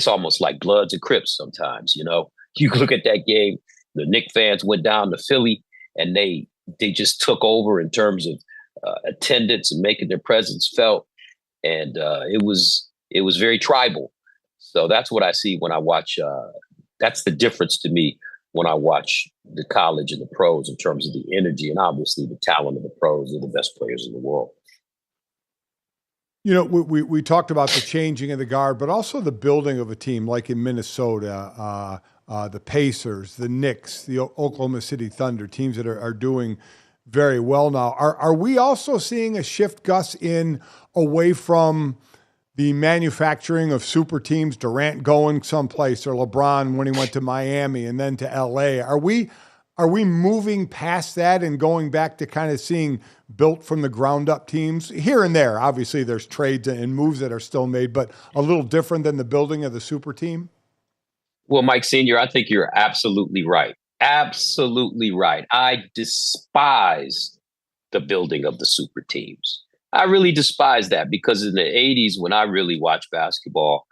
almost like Bloods and Crips sometimes. You look at that game. The Knicks fans went down to Philly and they just took over in terms of attendance and making their presence felt. And it was very tribal. So that's what I see when I watch. That's the difference to me when I watch the college and the pros in terms of the energy and obviously the talent of the pros. They're the best players in the world. We talked about the changing of the guard, but also the building of a team like in Minnesota. the Pacers, the Knicks, the Oklahoma City Thunder, teams that are doing very well now. Are we also seeing a shift, Gus, in away from the manufacturing of super teams, Durant going someplace or LeBron when he went to Miami and then to LA? Are we moving past that and going back to kind of seeing built from the ground up teams here and there? Obviously there's trades and moves that are still made, but a little different than the building of the super team? Well, Mike Sr., I think you're absolutely right. Absolutely right. I despise the building of the super teams. I really despise that because in the 80s, when I really watched basketball,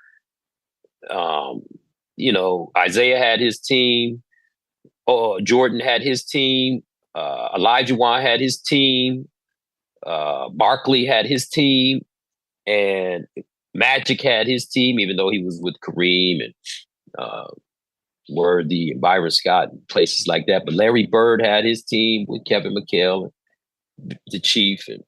Isaiah had his team, Jordan had his team, Elijah Wan had his team, Barkley had his team, and Magic had his team, even though he was with Kareem and Worthy and Byron Scott and places like that. But Larry Bird had his team with Kevin McHale and the Chief and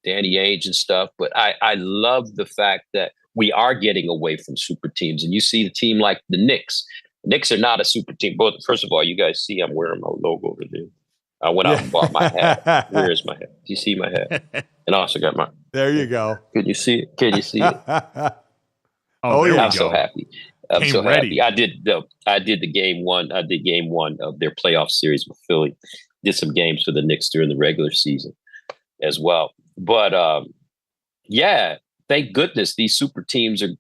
Danny Ainge and stuff. But I love the fact that we are getting away from super teams. And you see the team like the Knicks. The Knicks are not a super team. But first of all, you guys see I'm wearing my logo over there. I went out and bought my hat. Where is my hat? Do you see my hat? And I also got my. There you go. Can you see it? Can you see it? I'm so happy. I'm Came so ready. happy. I did the game one. I did game one of their playoff series with Philly. Did some games for the Knicks during the regular season as well. But thank goodness these super teams are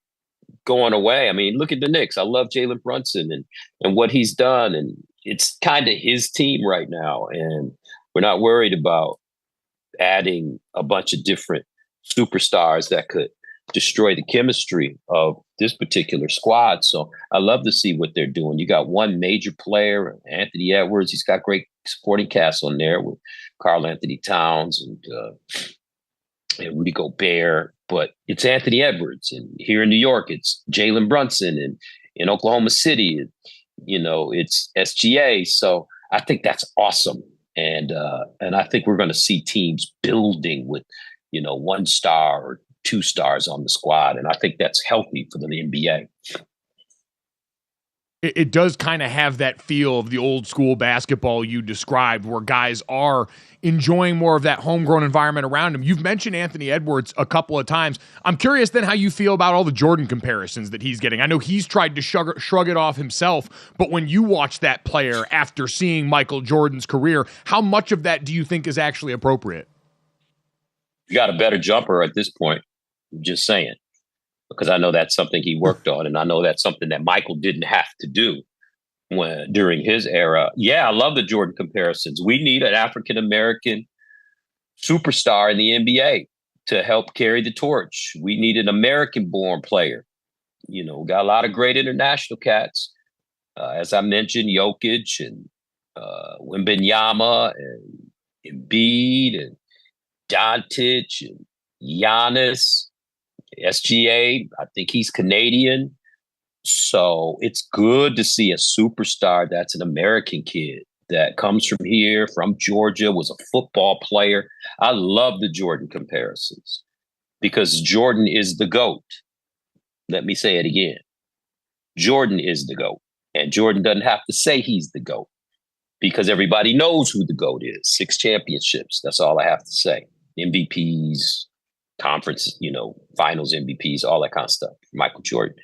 going away. I mean, look at the Knicks. I love Jalen Brunson and what he's done, and it's kind of his team right now. And we're not worried about adding a bunch of different superstars that could destroy the chemistry of this particular squad. So I love to see what they're doing. You got one major player, Anthony Edwards. He's got great supporting cast on there with Karl Anthony Towns and Rudy Gobert. But it's Anthony Edwards. And here in New York, it's Jalen Brunson. And in Oklahoma City, it's SGA. So I think that's awesome. And I think we're going to see teams building with, one star or two stars on the squad. And I think that's healthy for the NBA. It does kind of have that feel of the old school basketball you described, where guys are enjoying more of that homegrown environment around them. You've mentioned Anthony Edwards a couple of times. I'm curious then how you feel about all the Jordan comparisons that he's getting. I know he's tried to shrug it off himself, but when you watch that player after seeing Michael Jordan's career, how much of that do you think is actually appropriate? You got a better jumper at this point. I'm just saying. Because I know that's something he worked on, and I know that's something that Michael didn't have to do during his era. Yeah, I love the Jordan comparisons. We need an African-American superstar in the NBA to help carry the torch. We need an American-born player. We got a lot of great international cats. As I mentioned, Jokic and Wembanyama and Embiid and Doncic and Giannis. SGA, I think he's Canadian. So it's good to see a superstar that's an American kid that comes from here, from Georgia, was a football player. I love the Jordan comparisons because Jordan is the GOAT. Let me say it again. Jordan is the GOAT. And Jordan doesn't have to say he's the GOAT because everybody knows who the GOAT is. 6 championships. That's all I have to say. MVPs, conference, finals MVPs, all that kind of stuff. Michael Jordan.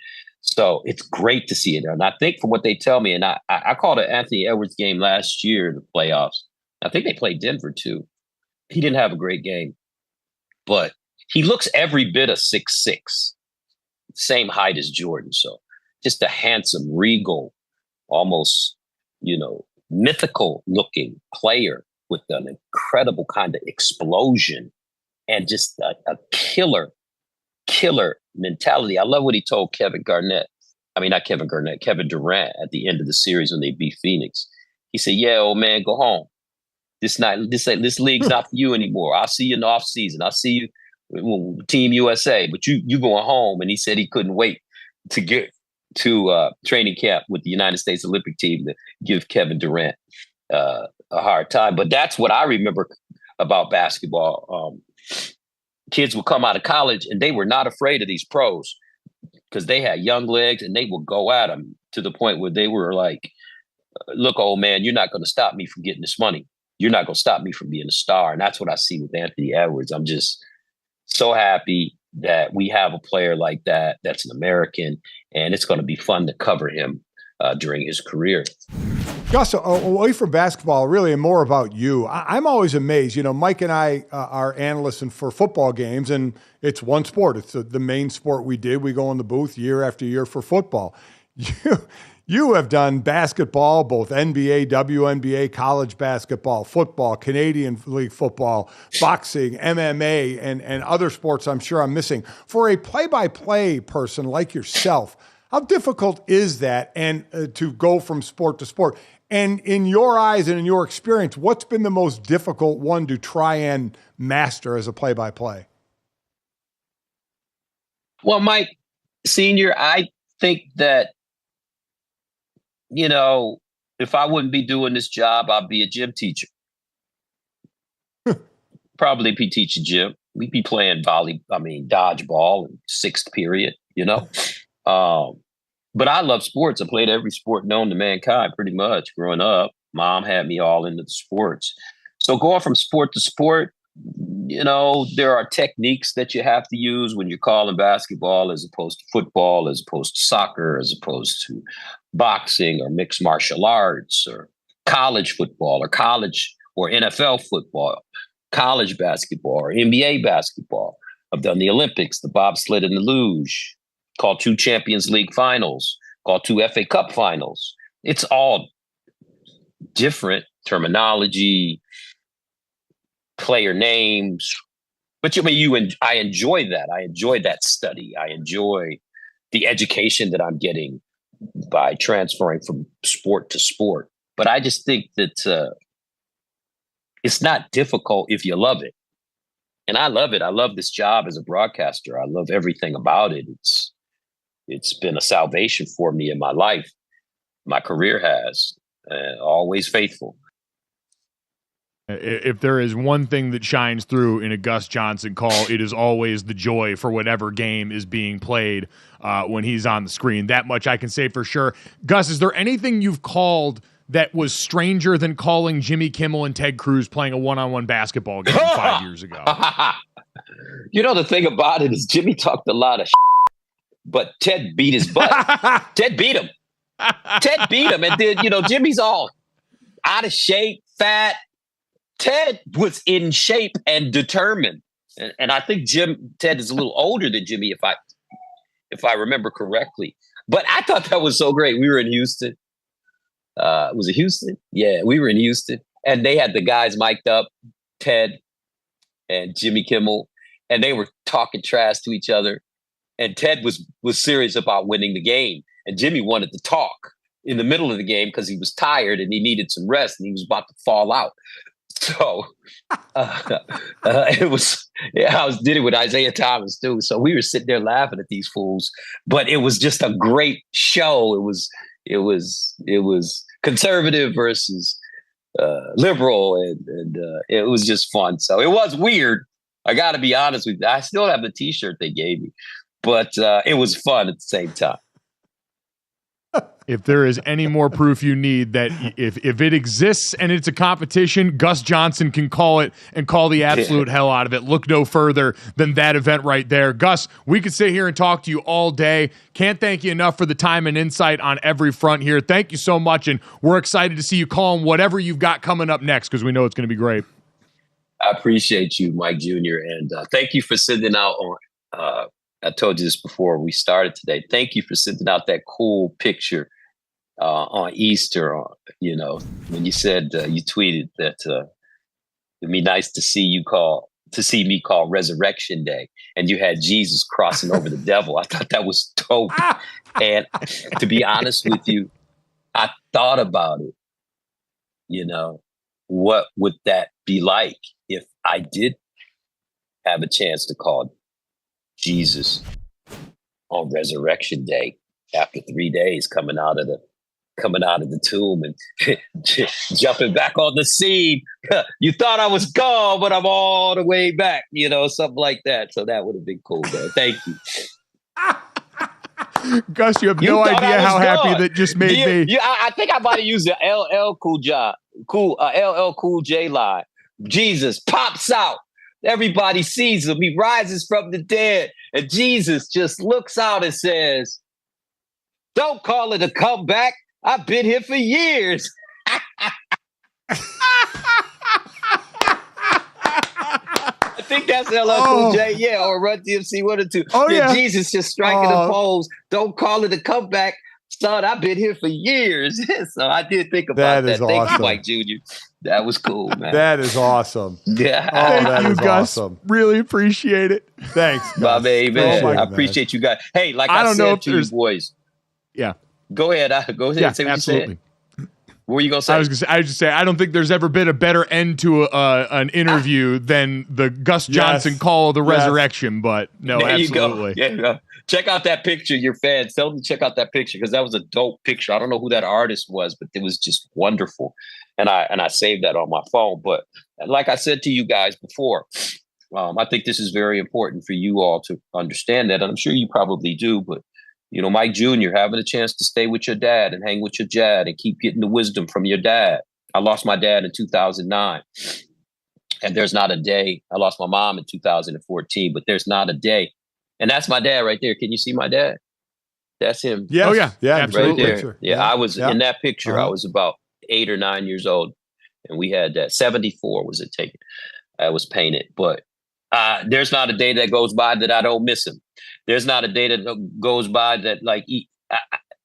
So it's great to see it. And I think from what they tell me, and I called an Anthony Edwards game last year in the playoffs. I think they played Denver too. He didn't have a great game, but he looks every bit of 6'6", same height as Jordan. So just a handsome, regal, almost, mythical looking player with an incredible kind of explosion. And just a killer mentality. I love what he told Kevin Durant at the end of the series when they beat Phoenix. He said, "Yeah, old man, go home. This league's not for you anymore. I'll see you in the off season. I'll see you Team USA, but you going home." And he said he couldn't wait to get to training camp with the United States Olympic team to give Kevin Durant a hard time. But that's what I remember about basketball. Kids would come out of college and they were not afraid of these pros because they had young legs and they would go at them. to the point where they were like, look, old man, you're not going to stop me from getting this money. You're not going to stop me from being a star. And that's what I see with Anthony Edwards. I'm just so happy that we have a player like that that's an American, and it's going to be fun to cover him during his career. Gus, away from basketball, really, and more about you. I'm always amazed. You know, Mike and I are analysts for football games, and it's one sport. It's the main sport we did. We go in the booth year after year for football. You have done basketball, both NBA, WNBA, college basketball, football, Canadian League football, boxing, MMA, and other sports I'm sure I'm missing. For a play-by-play person like yourself, how difficult is that and to go from sport to sport? And in your eyes and in your experience, what's been the most difficult one to try and master as a play-by-play? Well, Mike, Senior, I think that, you know, if I wouldn't be doing this job, I'd be a gym teacher. Probably be teaching gym. We'd be playing dodgeball in sixth period, you know. But I love sports. I played every sport known to mankind pretty much growing up. Mom had me all into the sports. So going from sport to sport, you know, there are techniques that you have to use when you're calling basketball as opposed to football, as opposed to soccer, as opposed to boxing or mixed martial arts or college football or college or NFL football, college basketball or NBA basketball. I've done the Olympics, the bobsled and the luge, called 2 Champions League finals, called 2 FA Cup finals. It's all different terminology, player names, but I enjoy that. I enjoy that study. I enjoy the education that I'm getting by transferring from sport to sport. But I just think that it's not difficult if you love it. And I love it. I love this job as a broadcaster. I love everything about it. It's been a salvation for me in my life. My career has. Always faithful. If there is one thing that shines through in a Gus Johnson call, it is always the joy for whatever game is being played when he's on the screen. That much I can say for sure. Gus, is there anything you've called that was stranger than calling Jimmy Kimmel and Ted Cruz playing a one-on-one basketball game 5 years ago? You know, the thing about it is Jimmy talked a lot of but Ted beat his butt. Ted beat him. Ted beat him. And then, you know, Jimmy's all out of shape, fat. Ted was in shape and determined. And I think Ted is a little older than Jimmy, if I remember correctly. But I thought that was so great. We were in Houston. Was it Houston? Yeah, we were in Houston. And they had the guys mic'd up, Ted and Jimmy Kimmel, and they were talking trash to each other. And Ted was serious about winning the game. And Jimmy wanted to talk in the middle of the game because he was tired and he needed some rest and he was about to fall out. So it was, I did it with Isaiah Thomas too. So we were sitting there laughing at these fools, but it was just a great show. It was conservative versus liberal, and it was just fun. So it was weird. I got to be honest with you. I still have the T-shirt they gave me, but it was fun at the same time. If there is any more proof you need that if it exists and it's a competition, Gus Johnson can call it and call the absolute hell out of it. Look no further than that event right there. Gus, we could sit here and talk to you all day. Can't thank you enough for the time and insight on every front here. Thank you so much, and we're excited to see you call him whatever you've got coming up next because we know it's going to be great. I appreciate you, Mike Jr., and thank you for sending out I told you this before we started today. Thank you for sending out that cool picture on Easter, you know, when you said you tweeted that it'd be nice to see me call Resurrection Day, and you had Jesus crossing over the devil. I thought that was dope. And to be honest with you, I thought about it. You know, what would that be like if I did have a chance to call Jesus on Resurrection Day after 3 days coming out of the tomb and jumping back on the scene? You thought I was gone, but I'm all the way back, you know, something like that. So that would have been cool, man. Thank you. Gus, you have You no thought idea I was how happy gone. that just made me. I think I might have used the LL Cool J line. Jesus pops out. Everybody sees him. He rises from the dead. And Jesus just looks out and says, "Don't call it a comeback. I've been here for years." I think that's LL Cool J, yeah, or Run DMC, one or two. Oh, yeah. Jesus just striking the pose. Don't call it a comeback. Son, I've been here for years. So I did think about that. That is Thank awesome. you, Mike Jr. That was cool, man. That is awesome. Yeah. That Thank you, is Gus. awesome. Really appreciate it. Thanks, My Gus. baby, Thank you, I man. appreciate you guys. Hey, like I I, don't know said if to you there's- boys, Yeah. go ahead. Go ahead Yeah, and say what absolutely. you said. What were you going to say? I was just say I don't think there's ever been a better end to an interview than the Gus Johnson call of the resurrection. But no, there absolutely. You go. There you go. Check out that picture, your fans. Tell them to check out that picture because that was a dope picture. I don't know who that artist was, but it was just wonderful. And I saved that on my phone. But like I said to you guys before, I think this is very important for you all to understand that. And I'm sure you probably do, but you know, Mike Jr. having a chance to stay with your dad and hang with your dad and keep getting the wisdom from your dad. I lost my dad in 2009. And there's not a day. I lost my mom in 2014, but there's not a day. And that's my dad right there. Can you see my dad? That's him. Yes. Oh, yeah. Yeah. Absolutely. Right there. Yeah, I was in that picture. I was about 8 or 9 years old. And we had that. 74 was it taken. I was painted. But there's not a day that goes by that I don't miss him. There's not a day that goes by that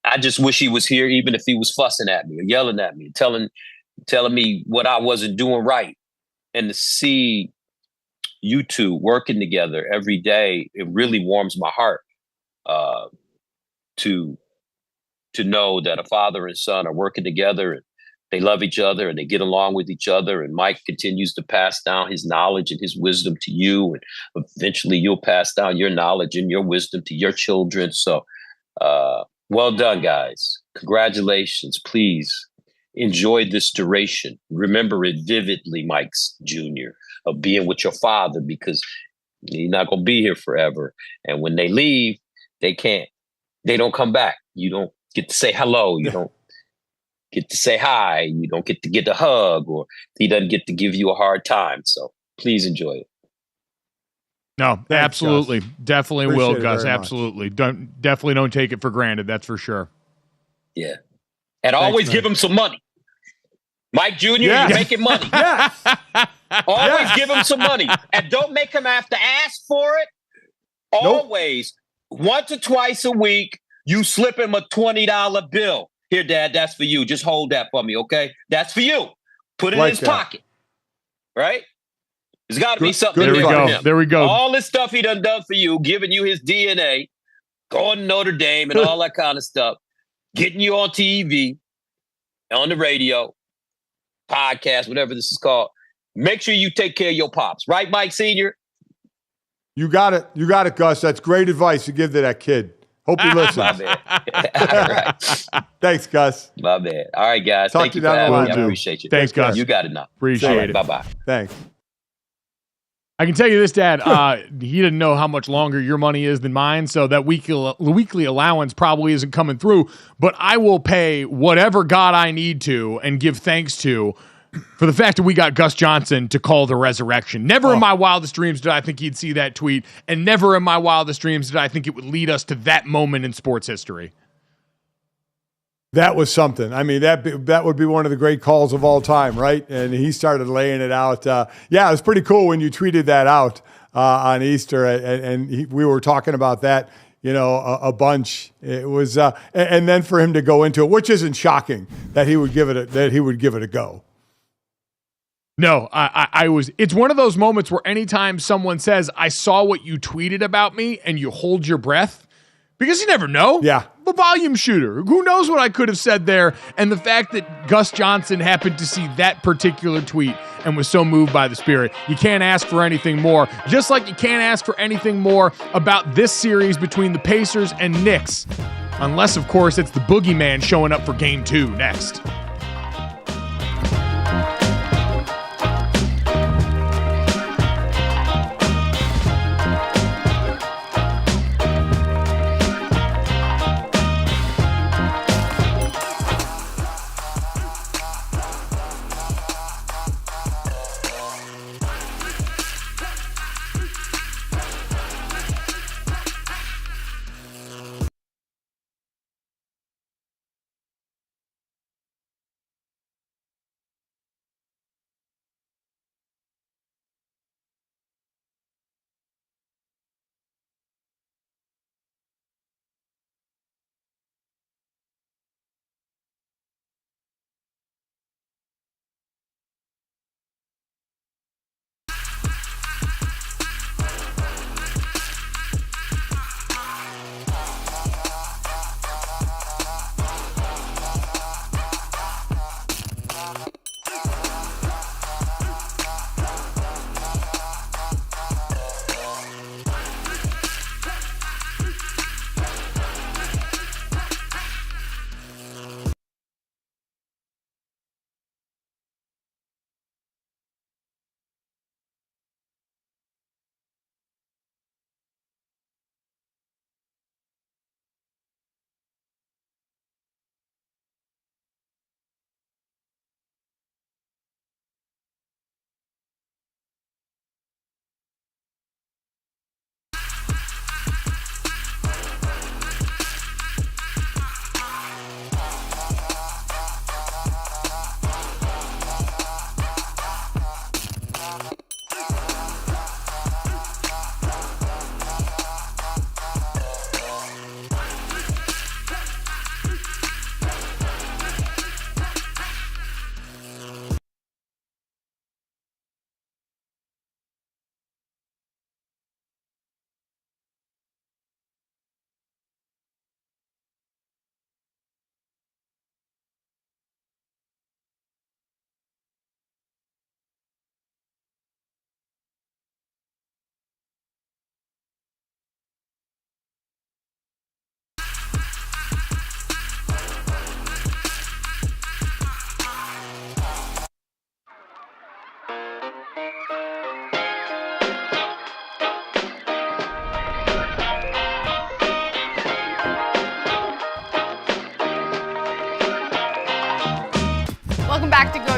I just wish he was here, even if he was fussing at me or yelling at me, telling me what I wasn't doing right. And to see you two working together every day, it really warms my heart to know that a father and son are working together and they love each other and they get along with each other. And Mike continues to pass down his knowledge and his wisdom to you. And eventually you'll pass down your knowledge and your wisdom to your children. So well done, guys. Congratulations. Please enjoy this duration. Remember it vividly, Mike Jr., of being with your father, because you're not going to be here forever. And when they leave, they don't come back. You don't get to say hello. You don't get to say hi. You don't get to get a hug, or he doesn't get to give you a hard time. So please enjoy it. No, Thanks, absolutely. Gus. Definitely Appreciate will, it Gus. very much. Absolutely. Definitely don't take it for granted. That's for sure. Yeah. And always man. give him some money. Mike Jr., Yes. you're making money. Yes. Always give him some money. And don't make him have to ask for it. Always, once or twice a week, you slip him a $20 bill. Here, Dad, that's for you. Just hold that for me, okay? That's for you. Put it in his pocket. Right? There's got to be something There in we there for go. him. There we go. All this stuff he done for you, giving you his DNA, going to Notre Dame and all that kind of stuff, getting you on TV, on the radio, podcast, whatever this is called. Make sure you take care of your pops. Right, Mike Sr.? You got it. You got it, Gus. That's great advice to give to that kid. Hope he listens. My bad. All right. Thanks, Gus. My bad. All right, guys. Talk Thank to you you for down the having me. line, I dude. appreciate you. Thanks, Gus. You got it now. Appreciate it. Bye-bye. Thanks. I can tell you this, Dad. He didn't know how much longer your money is than mine, so that weekly allowance probably isn't coming through. But I will pay whatever God I need to and give thanks to for the fact that we got Gus Johnson to call the resurrection. Never in my wildest dreams did I think he'd see that tweet, and never in my wildest dreams did I think it would lead us to that moment in sports history. That was something. I mean, that would be one of the great calls of all time, right? And he started laying it out. Yeah, it was pretty cool when you tweeted that out on Easter, and we were talking about that, you know, a bunch. It was, and then for him to go into it, which isn't shocking that he would give it a go. No, I was. It's one of those moments where anytime someone says, "I saw what you tweeted about me," and you hold your breath, because you never know. Yeah. The volume shooter. Who knows what I could have said there? And the fact that Gus Johnson happened to see that particular tweet and was so moved by the Spirit. You can't ask for anything more. Just like you can't ask for anything more about this series between the Pacers and Knicks. Unless, of course, it's the boogeyman showing up for Game 2 next.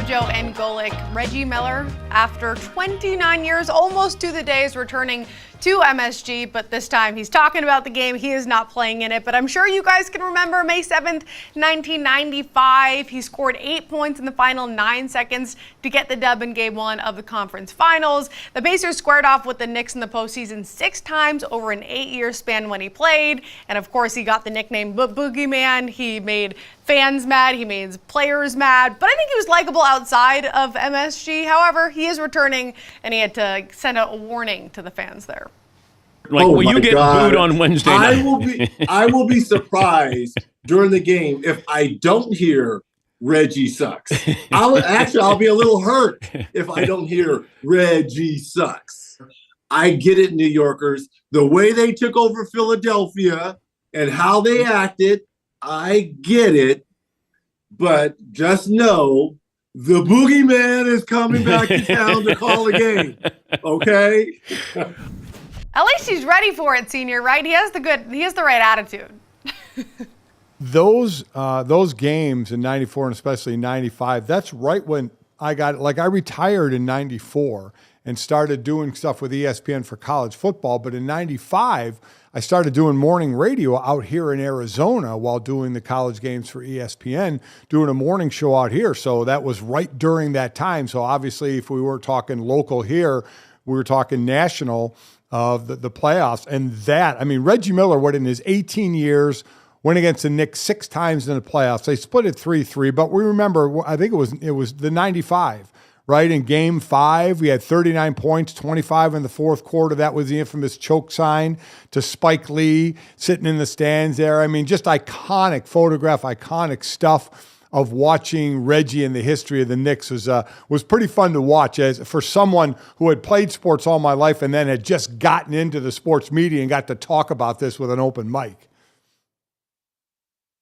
GoJo and Golic. Reggie Miller, after 29 years, almost to the day, is returning to MSG, but this time he's talking about the game. He is not playing in it, but I'm sure you guys can remember May 7th, 1995. He scored 8 points in the final 9 seconds to get the dub in Game 1 of the conference finals. The Pacers squared off with the Knicks in the postseason 6 times over an 8-year span when he played, and of course he got the nickname Boogeyman. He made fans mad, he made players mad, but I think he was likable outside of MSG. However, he is returning, and he had to send a warning to the fans there. Like, will you get booed on Wednesday night? I will be surprised during the game if I don't hear Reggie sucks. I'll be a little hurt if I don't hear Reggie sucks. I get it, New Yorkers. The way they took over Philadelphia and how they acted, I get it. But just know the boogeyman is coming back to town to call a game. Okay? At least he's ready for it, Senior, right? He has the right attitude. Those games in 94 and especially 95, that's right when I got, like, I retired in 94 and started doing stuff with ESPN for college football. But in 95, I started doing morning radio out here in Arizona while doing the college games for ESPN, doing a morning show out here. So that was right during that time. So obviously, if we were talking local here, we were talking national of the playoffs. And that, I mean, Reggie Miller, what, in his 18 years, went against the Knicks 6 times in the playoffs. They split it 3-3, but we remember, I think it was the 95, right? In Game 5, we had 39 points, 25 in the fourth quarter. That was the infamous choke sign to Spike Lee sitting in the stands there. I mean, just iconic photograph, iconic stuff of watching Reggie and the history of the Knicks was pretty fun to watch, as for someone who had played sports all my life and then had just gotten into the sports media and got to talk about this with an open mic.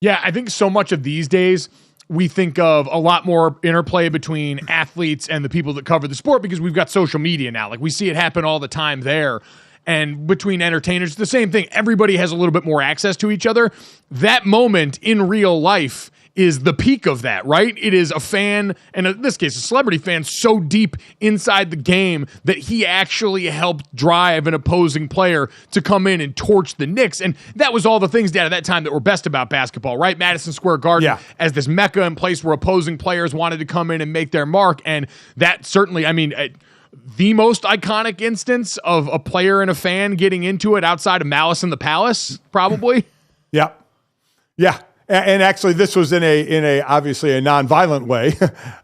Yeah, I think so much of these days we think of a lot more interplay between athletes and the people that cover the sport because we've got social media now. Like, we see it happen all the time there. And between entertainers, the same thing. Everybody has a little bit more access to each other. That moment in real life is the peak of that, right? It is a fan, and in this case, a celebrity fan, so deep inside the game that he actually helped drive an opposing player to come in and torch the Knicks. And that was all the things, Dad, at that time that were best about basketball, right? Madison Square Garden as this mecca and place where opposing players wanted to come in and make their mark. And that certainly, I mean, the most iconic instance of a player and a fan getting into it outside of Malice in the Palace, probably. Yeah. And actually, this was in a obviously a nonviolent way.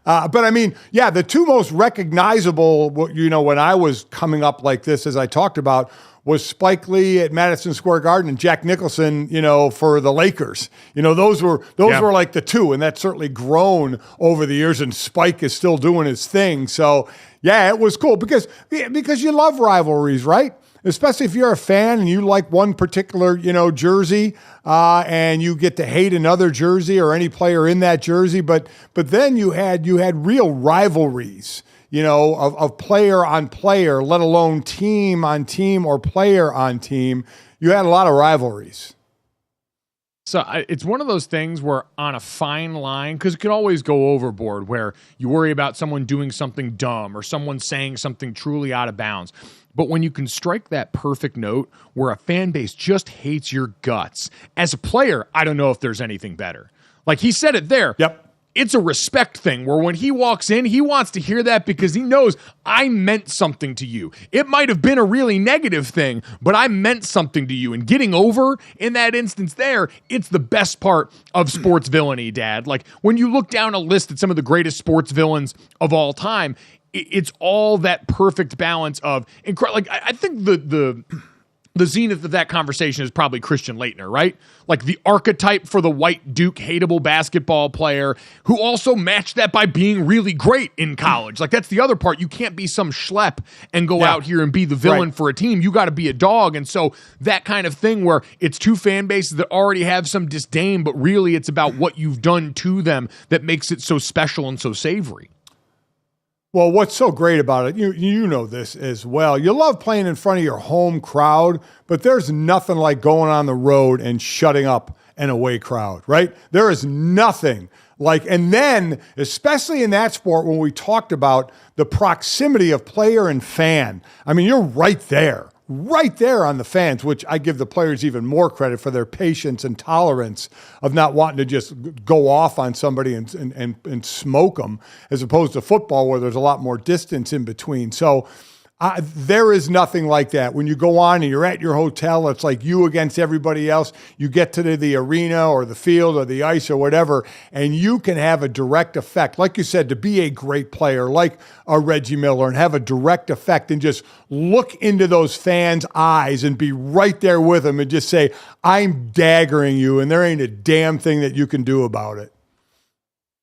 But I mean, yeah, the two most recognizable, when I was coming up like this, as I talked about, was Spike Lee at Madison Square Garden and Jack Nicholson, for the Lakers. Those were like the two, and that's certainly grown over the years, and Spike is still doing his thing. So, yeah, it was cool because you love rivalries, right? Especially if you're a fan and you like one particular, jersey, and you get to hate another jersey or any player in that jersey. But then you had real rivalries, of player on player, let alone team on team or player on team. You had a lot of rivalries. So it's one of those things where on a fine line, because it can always go overboard, where you worry about someone doing something dumb or someone saying something truly out of bounds. But when you can strike that perfect note where a fan base just hates your guts, as a player, I don't know if there's anything better. Like, he said it there. Yep. It's a respect thing where when he walks in, he wants to hear that because he knows I meant something to you. It might have been a really negative thing, but I meant something to you. And getting over in that instance there, it's the best part of sports villainy, Dad. Like, when you look down a list at some of the greatest sports villains of all time, it's all that perfect balance of incredible. Like, I think the zenith of that conversation is probably Christian Laettner, right? Like, the archetype for the white Duke hateable basketball player who also matched that by being really great in college. Like, that's the other part. You can't be some schlep and go out here and be the villain for a team. You got to be a dog. And so that kind of thing where it's two fan bases that already have some disdain, but really it's about what you've done to them that makes it so special and so savory. Well, what's so great about it, you know this as well. You love playing in front of your home crowd, but there's nothing like going on the road and shutting up an away crowd, right? There is nothing And then, especially in that sport, when we talked about the proximity of player and fan, I mean, you're right there on the fans, which I give the players even more credit for their patience and tolerance of not wanting to just go off on somebody and smoke them, as opposed to football where there's a lot more distance in between. So there is nothing like that. When you go on and you're at your hotel, it's like you against everybody else. You get to the arena or the field or the ice or whatever, and you can have a direct effect. Like you said, to be a great player like a Reggie Miller and have a direct effect and just look into those fans' eyes and be right there with them and just say, I'm daggering you, and there ain't a damn thing that you can do about it.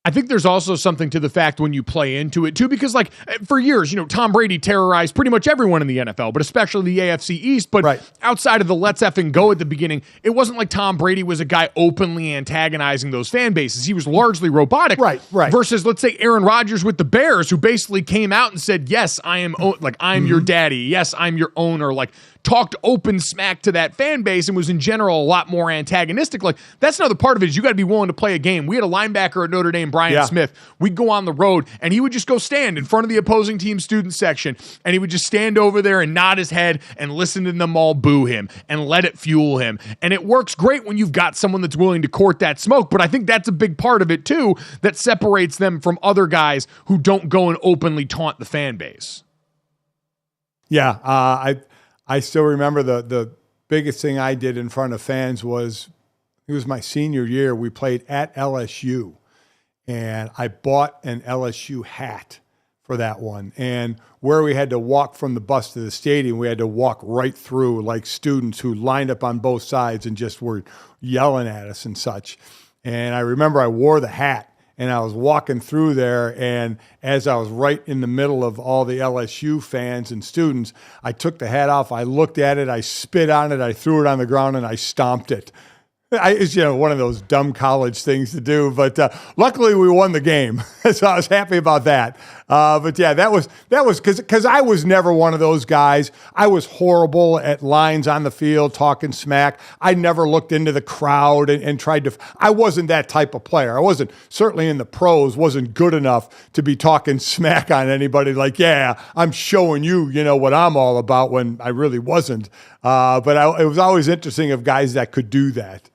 I think there's also something to the fact when you play into it too, because for years, Tom Brady terrorized pretty much everyone in the NFL, but especially the AFC East. But outside of the let's effing go at the beginning, it wasn't like Tom Brady was a guy openly antagonizing those fan bases. He was largely robotic. Right. Versus, let's say, Aaron Rodgers with the Bears, who basically came out and said, yes, I am I'm your daddy. Yes, I'm your owner. Talked open smack to that fan base and was in general a lot more antagonistic. That's another part of it is you got to be willing to play a game. We had a linebacker at Notre Dame, Brian Smith. We'd go on the road and he would just go stand in front of the opposing team student section and he would just stand over there and nod his head and listen to them all boo him and let it fuel him. And it works great when you've got someone that's willing to court that smoke. But I think that's a big part of it too that separates them from other guys who don't go and openly taunt the fan base. Yeah, I still remember the biggest thing I did in front of fans was, it was my senior year. We played at LSU, and I bought an LSU hat for that one. And where we had to walk from the bus to the stadium, we had to walk right through students who lined up on both sides and just were yelling at us and such. And I remember I wore the hat. And I was walking through there, and as I was right in the middle of all the LSU fans and students, I took the hat off, I looked at it, I spit on it, I threw it on the ground, and I stomped it. It's one of those dumb college things to do, but luckily we won the game, so I was happy about that. But yeah, that was because I was never one of those guys. I was horrible at lines on the field, talking smack. I never looked into the crowd and tried to. I wasn't that type of player. I wasn't, certainly in the pros, wasn't good enough to be talking smack on anybody. Yeah, I'm showing you, what I'm all about, when I really wasn't. But it was always interesting of guys that could do that.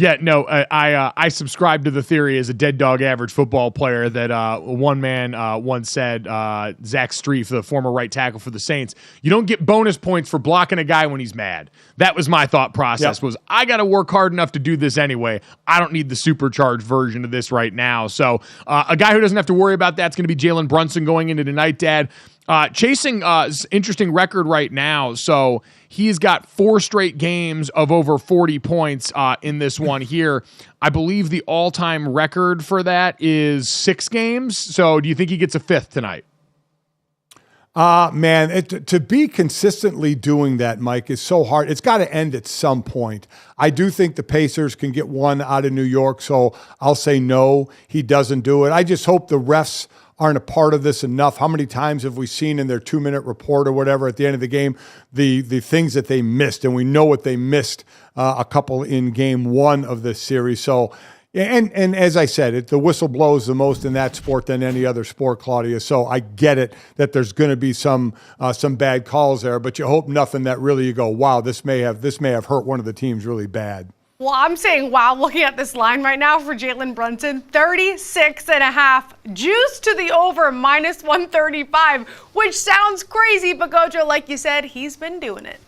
Yeah, no, I subscribe to the theory as a dead dog average football player that one man once said, Zach Strief, the former right tackle for the Saints, you don't get bonus points for blocking a guy when he's mad. That was my thought process, was I got to work hard enough to do this anyway. I don't need the supercharged version of this right now. So a guy who doesn't have to worry about that's going to be Jalen Brunson going into tonight, Dad. Chasing interesting record right now. So he's got 4 straight games of over 40 points in this one here. I believe the all-time record for that is 6 games. So do you think he gets a 5th tonight? Man, to be consistently doing that, Mike, is so hard. It's got to end at some point. I do think the Pacers can get one out of New York, so I'll say no, he doesn't do it. I just hope the refs aren't a part of this enough. How many times have we seen in their 2-minute report or whatever at the end of the game, the things that they missed, and we know what they missed a couple in game 1 of this series. So, and as I said, the whistle blows the most in that sport than any other sport, Claudia. So I get it that there's going to be some bad calls there, but you hope nothing that really you go, wow, this may have hurt one of the teams really bad. Well, I'm saying, wow, looking at this line right now for Jalen Brunson, 36.5, juice to the over, minus 135, which sounds crazy, but GoJo, like you said, he's been doing it.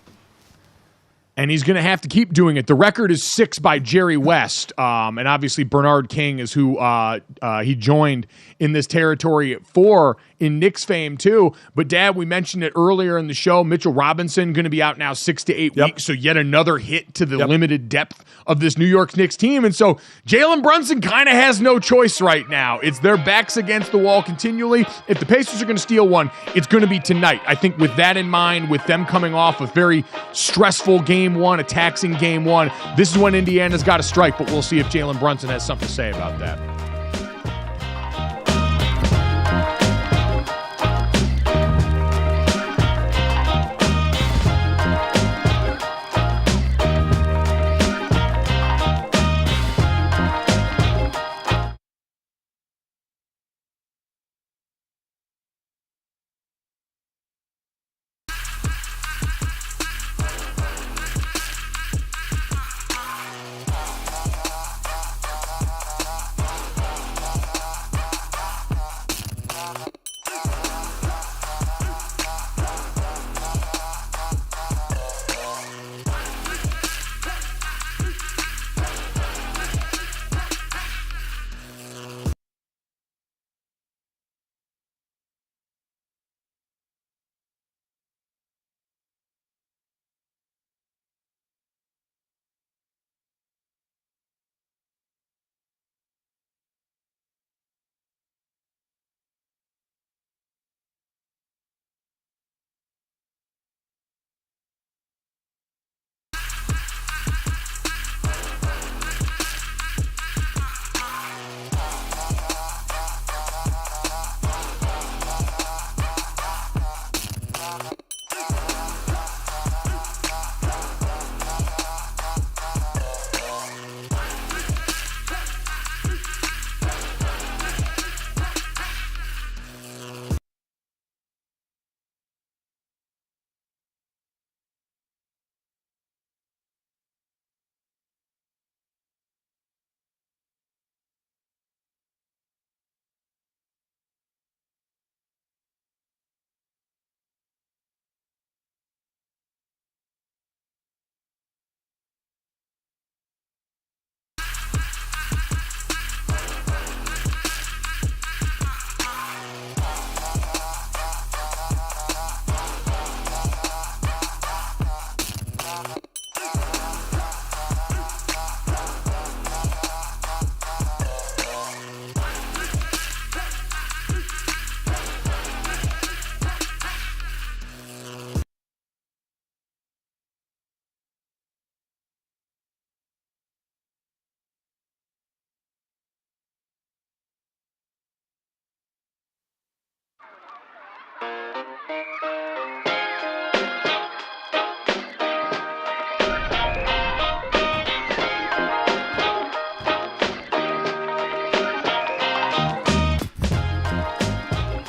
And he's going to have to keep doing it. The record is 6 by Jerry West. And obviously Bernard King is who he joined in this territory for in Knicks fame too. But Dad, we mentioned it earlier in the show, Mitchell Robinson going to be out now 6 to 8 weeks. So yet another hit to the limited depth of this New York Knicks team. And so Jalen Brunson kind of has no choice right now. It's their backs against the wall continually. If the Pacers are going to steal one, it's going to be tonight. I think with that in mind, with them coming off a very stressful game 1, a taxing game 1, this is when Indiana's got to strike, but we'll see if Jalen Brunson has something to say about that.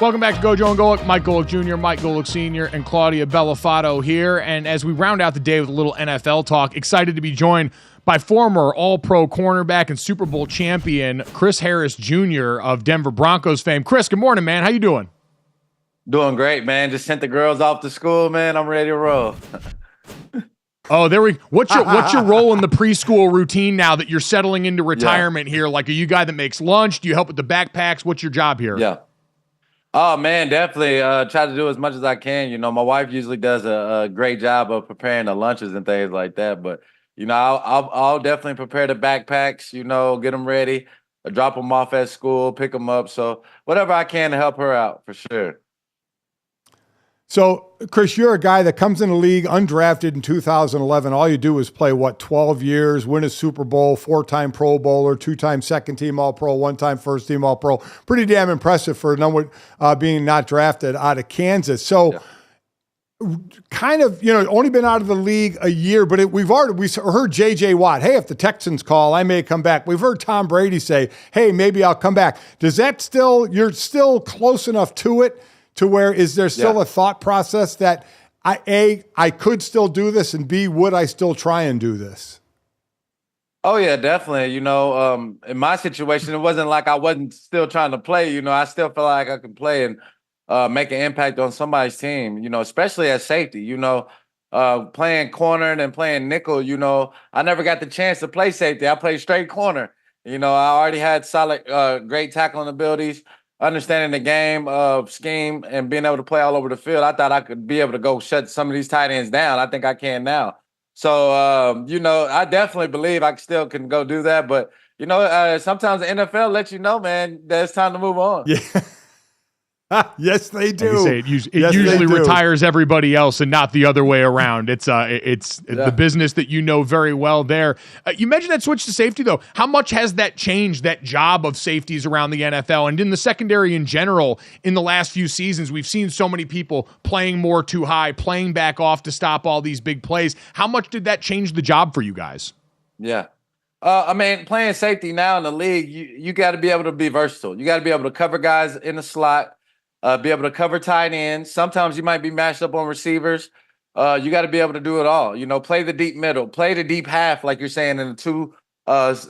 Welcome back to GoJo and Golic. Mike Golic Jr., Mike Golic Sr., and Claudia Bellafato here. And as we round out the day with a little NFL talk, excited to be joined by former All-Pro cornerback and Super Bowl champion Chris Harris Jr. of Denver Broncos fame. Chris, good morning, man. How you doing? Doing great, man. Just sent the girls off to school, man. I'm ready to roll. Oh, there we. What's your role in the preschool routine now that you're settling into retirement here? Like, are you a guy that makes lunch? Do you help with the backpacks? What's your job here? Yeah. Oh man, definitely. Try to do as much as I can. You know, my wife usually does a great job of preparing the lunches and things like that. But you know, I'll definitely prepare the backpacks. You know, get them ready, drop them off at school, pick them up. So whatever I can to help her out, for sure. So, Chris, you're a guy that comes in the league undrafted in 2011. All you do is play, 12 years, win a Super Bowl, 4-time Pro Bowler, 2-time second-team All-Pro, 1-time first-team All-Pro. Pretty damn impressive for being not drafted out of Kansas. So, kind of, only been out of the league a year, but we heard J.J. Watt, hey, if the Texans call, I may come back. We've heard Tom Brady say, hey, maybe I'll come back. Does that you're still close enough to it? To where is there still a thought process that I could still do this, and B, would I still try and do this? Oh yeah, definitely. In my situation, it wasn't like I wasn't still trying to play. I still feel like I can play and make an impact on somebody's team. Especially at safety. Playing corner and playing nickel. I never got the chance to play safety. I played straight corner. I already had solid, great tackling abilities. Understanding the game of scheme and being able to play all over the field, I thought I could be able to go shut some of these tight ends down. I think I can now. So, I definitely believe I still can go do that. But, sometimes the NFL lets you know, man, that it's time to move on. Yeah. Yes, they do. Like you say, it usually retires everybody else and not the other way around. It's the business that you know very well there. You mentioned that switch to safety, though. How much has that changed that job of safeties around the NFL and in the secondary in general in the last few seasons? We've seen so many people playing more too high, playing back off to stop all these big plays. How much did that change the job for you guys? Yeah. Playing safety now in the league, you got to be able to be versatile. You got to be able to cover guys in the slot. Be able to cover tight ends. Sometimes you might be matched up on receivers. You got to be able to do it all. Play the deep middle, play the deep half, like you're saying, in the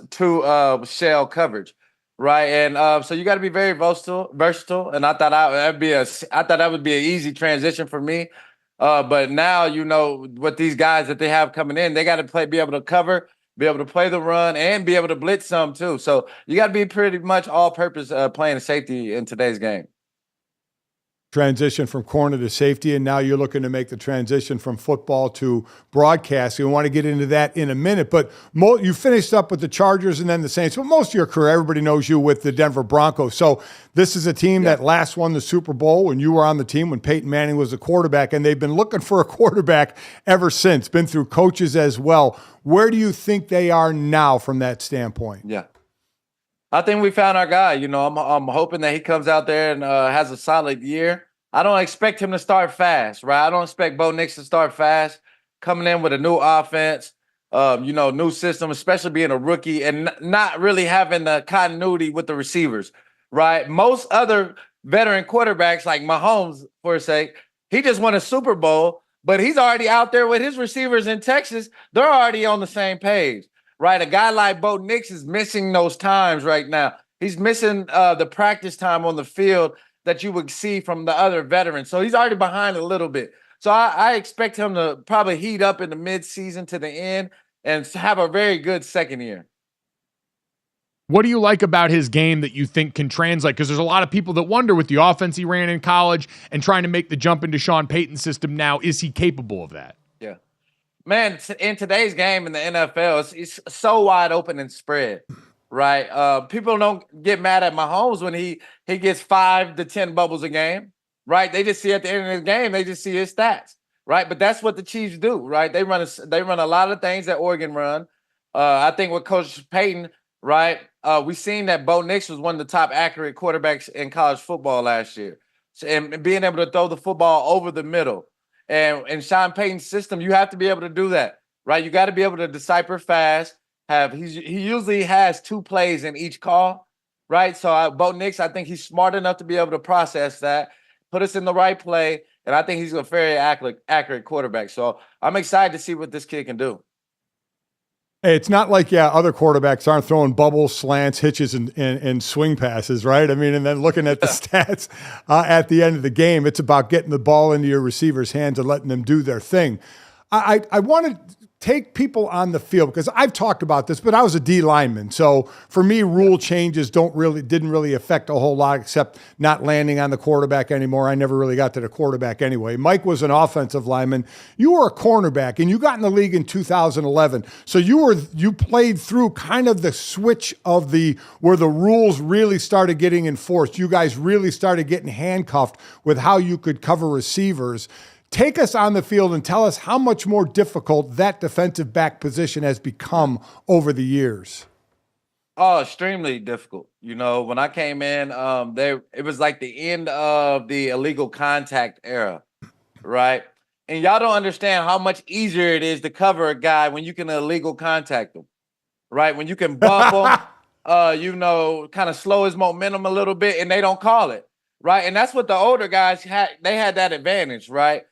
two shell coverage, right? And so you got to be very versatile. And I thought that would be an easy transition for me. But now what these guys that they have coming in, they got to be able to cover, be able to play the run, and be able to blitz some too. So you got to be pretty much all-purpose playing safety in today's game. Transition from corner to safety, and now you're looking to make the transition from football to broadcasting. We want to get into that in a minute, but you finished up with the Chargers and then the Saints, but most of your career, everybody knows you with the Denver Broncos. So this is a team that last won the Super Bowl when you were on the team, when Peyton Manning was the quarterback, and they've been looking for a quarterback ever since, been through coaches as well. Where do you think they are now from that standpoint? Yeah. I think we found our guy. I'm hoping that he comes out there and has a solid year. I don't expect him to start fast, right? I don't expect Bo Nix to start fast, coming in with a new offense, new system, especially being a rookie and not really having the continuity with the receivers, right? Most other veteran quarterbacks, like Mahomes, for a sake, he just won a Super Bowl, but he's already out there with his receivers in Texas. They're already on the same page. Right, a guy like Bo Nix is missing those times right now. He's missing the practice time on the field that you would see from the other veterans. So he's already behind a little bit. So I expect him to probably heat up in the mid-season to the end and have a very good second year. What do you like about his game that you think can translate? Because there's a lot of people that wonder with the offense he ran in college and trying to make the jump into Sean Payton's system now, is he capable of that? Yeah. Man, in today's game in the NFL, it's so wide open and spread, right? People don't get mad at Mahomes when he gets 5 to 10 bubbles a game, right? They just see at the end of the game, they just see his stats, right? But that's what the Chiefs do, right? They run a lot of things that Oregon run. I think with Coach Payton, right, we seen that Bo Nix was one of the top accurate quarterbacks in college football last year. So, and being able to throw the football over the middle. And in Sean Payton's system, you have to be able to do that, right? You got to be able to decipher fast. He usually has 2 plays in each call, right? So Bo Nix, I think he's smart enough to be able to process that, put us in the right play, and I think he's a very accurate quarterback. So I'm excited to see what this kid can do. Hey, it's not like, other quarterbacks aren't throwing bubbles, slants, hitches, and swing passes, right? I mean, and then looking at the stats at the end of the game, it's about getting the ball into your receiver's hands and letting them do their thing. I want to take people on the field because I've talked about this, but I was a D lineman. So for me, rule changes didn't really affect a whole lot except not landing on the quarterback anymore. I never really got to the quarterback anyway. Mike was an offensive lineman. You were a cornerback and you got in the league in 2011. So you played through kind of the switch of where the rules really started getting enforced. You guys really started getting handcuffed with how you could cover receivers. Take us on the field and tell us how much more difficult that defensive back position has become over the years. Oh, extremely difficult. When I came in, it was like the end of the illegal contact era, right? And y'all don't understand how much easier it is to cover a guy when you can illegal contact him, right? When you can bump him, kind of slow his momentum a little bit, and they don't call it, right? And that's what the older guys had. They had that advantage, right?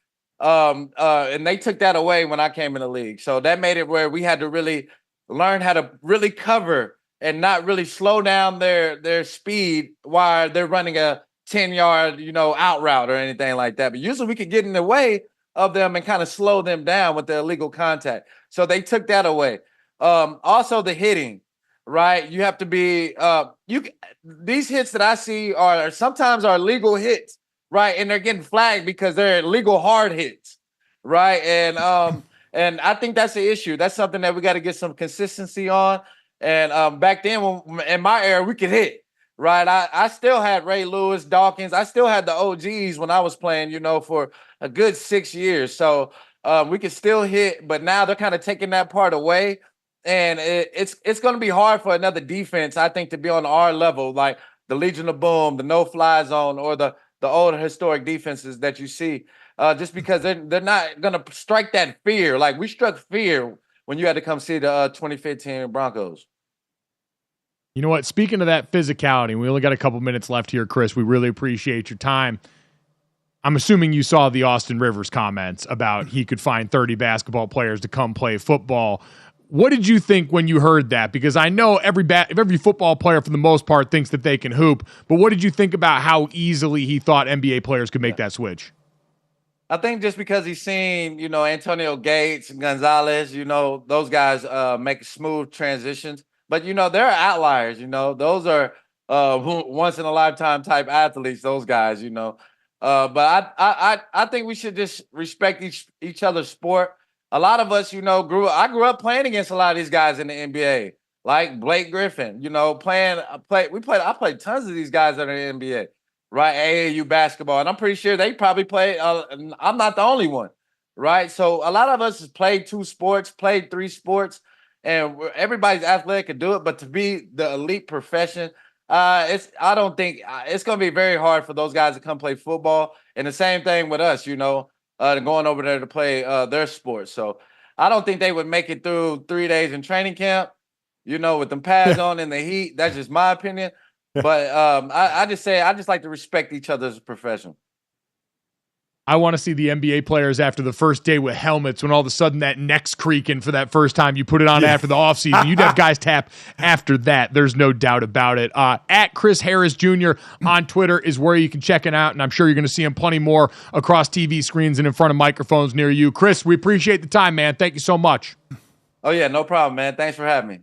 And they took that away when I came in the league. So that made it where we had to really learn how to really cover and not really slow down their speed while they're running a 10-yard, out route or anything like that. But usually we could get in the way of them and kind of slow them down with the illegal contact. So they took that away. Also the hitting, right? You have to be these hits that I see are sometimes legal hits. Right, and they're getting flagged because they're illegal hard hits, right? And I think that's the issue. That's something that we got to get some consistency on. And back then, in my era, we could hit, right? I still had Ray Lewis, Dawkins. I still had the OGs when I was playing, for a good 6 years. So we could still hit, but now they're kind of taking that part away. And it's going to be hard for another defense, I think, to be on our level, like the Legion of Boom, the no-fly zone, or the older historic defenses that you see, just because they're not going to strike that fear. Like we struck fear when you had to come see the 2015 Broncos. You know what? Speaking of that physicality, we only got a couple minutes left here, Chris. We really appreciate your time. I'm assuming you saw the Austin Rivers comments about he could find 30 basketball players to come play football. What did you think when you heard that? Because I know every football player, for the most part, thinks that they can hoop. But what did you think about how easily he thought NBA players could make that switch? I think just because he's seen, Antonio Gates and Gonzalez, those guys make smooth transitions. But, there are outliers, Those are once-in-a-lifetime type athletes, those guys, But I think we should just respect each other's sport. A lot of us, I grew up playing against a lot of these guys in the NBA, like Blake Griffin, I played tons of these guys that are in the NBA, right? AAU basketball. And I'm pretty sure they probably played, I'm not the only one, right? So a lot of us has played 2 sports, played 3 sports, and everybody's athletic can do it. But to be the elite profession, I don't think it's going to be very hard for those guys to come play football. And the same thing with us, going over there to play their sport. So I don't think they would make it through 3 days in training camp, with them pads on in the heat. That's just my opinion. But I just like to respect each other as a profession. I want to see the NBA players after the first day with helmets when all of a sudden that neck's creaking for that first time you put it on after the offseason. You'd have guys tap after that. There's no doubt about it. At Chris Harris Jr. on Twitter is where you can check it out, and I'm sure you're going to see him plenty more across TV screens and in front of microphones near you. Chris, we appreciate the time, man. Thank you so much. Oh, yeah, no problem, man. Thanks for having me.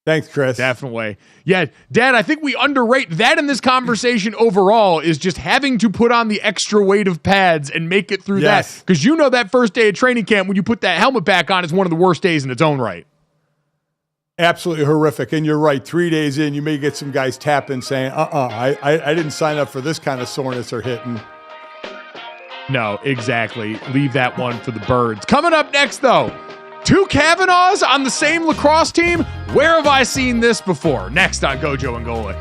Thanks, Chris. Definitely. Yeah, Dad, I think we underrate that in this conversation overall is just having to put on the extra weight of pads and make it through that. Because that first day of training camp, when you put that helmet back on, is one of the worst days in its own right. Absolutely horrific. And you're right. 3 days in, you may get some guys tapping saying, I didn't sign up for this kind of soreness or hitting. No, exactly. Leave that one for the birds. Coming up next, though, 2 Kavanaughs on the same lacrosse team? Where have I seen this before? Next on GoJo and Golic.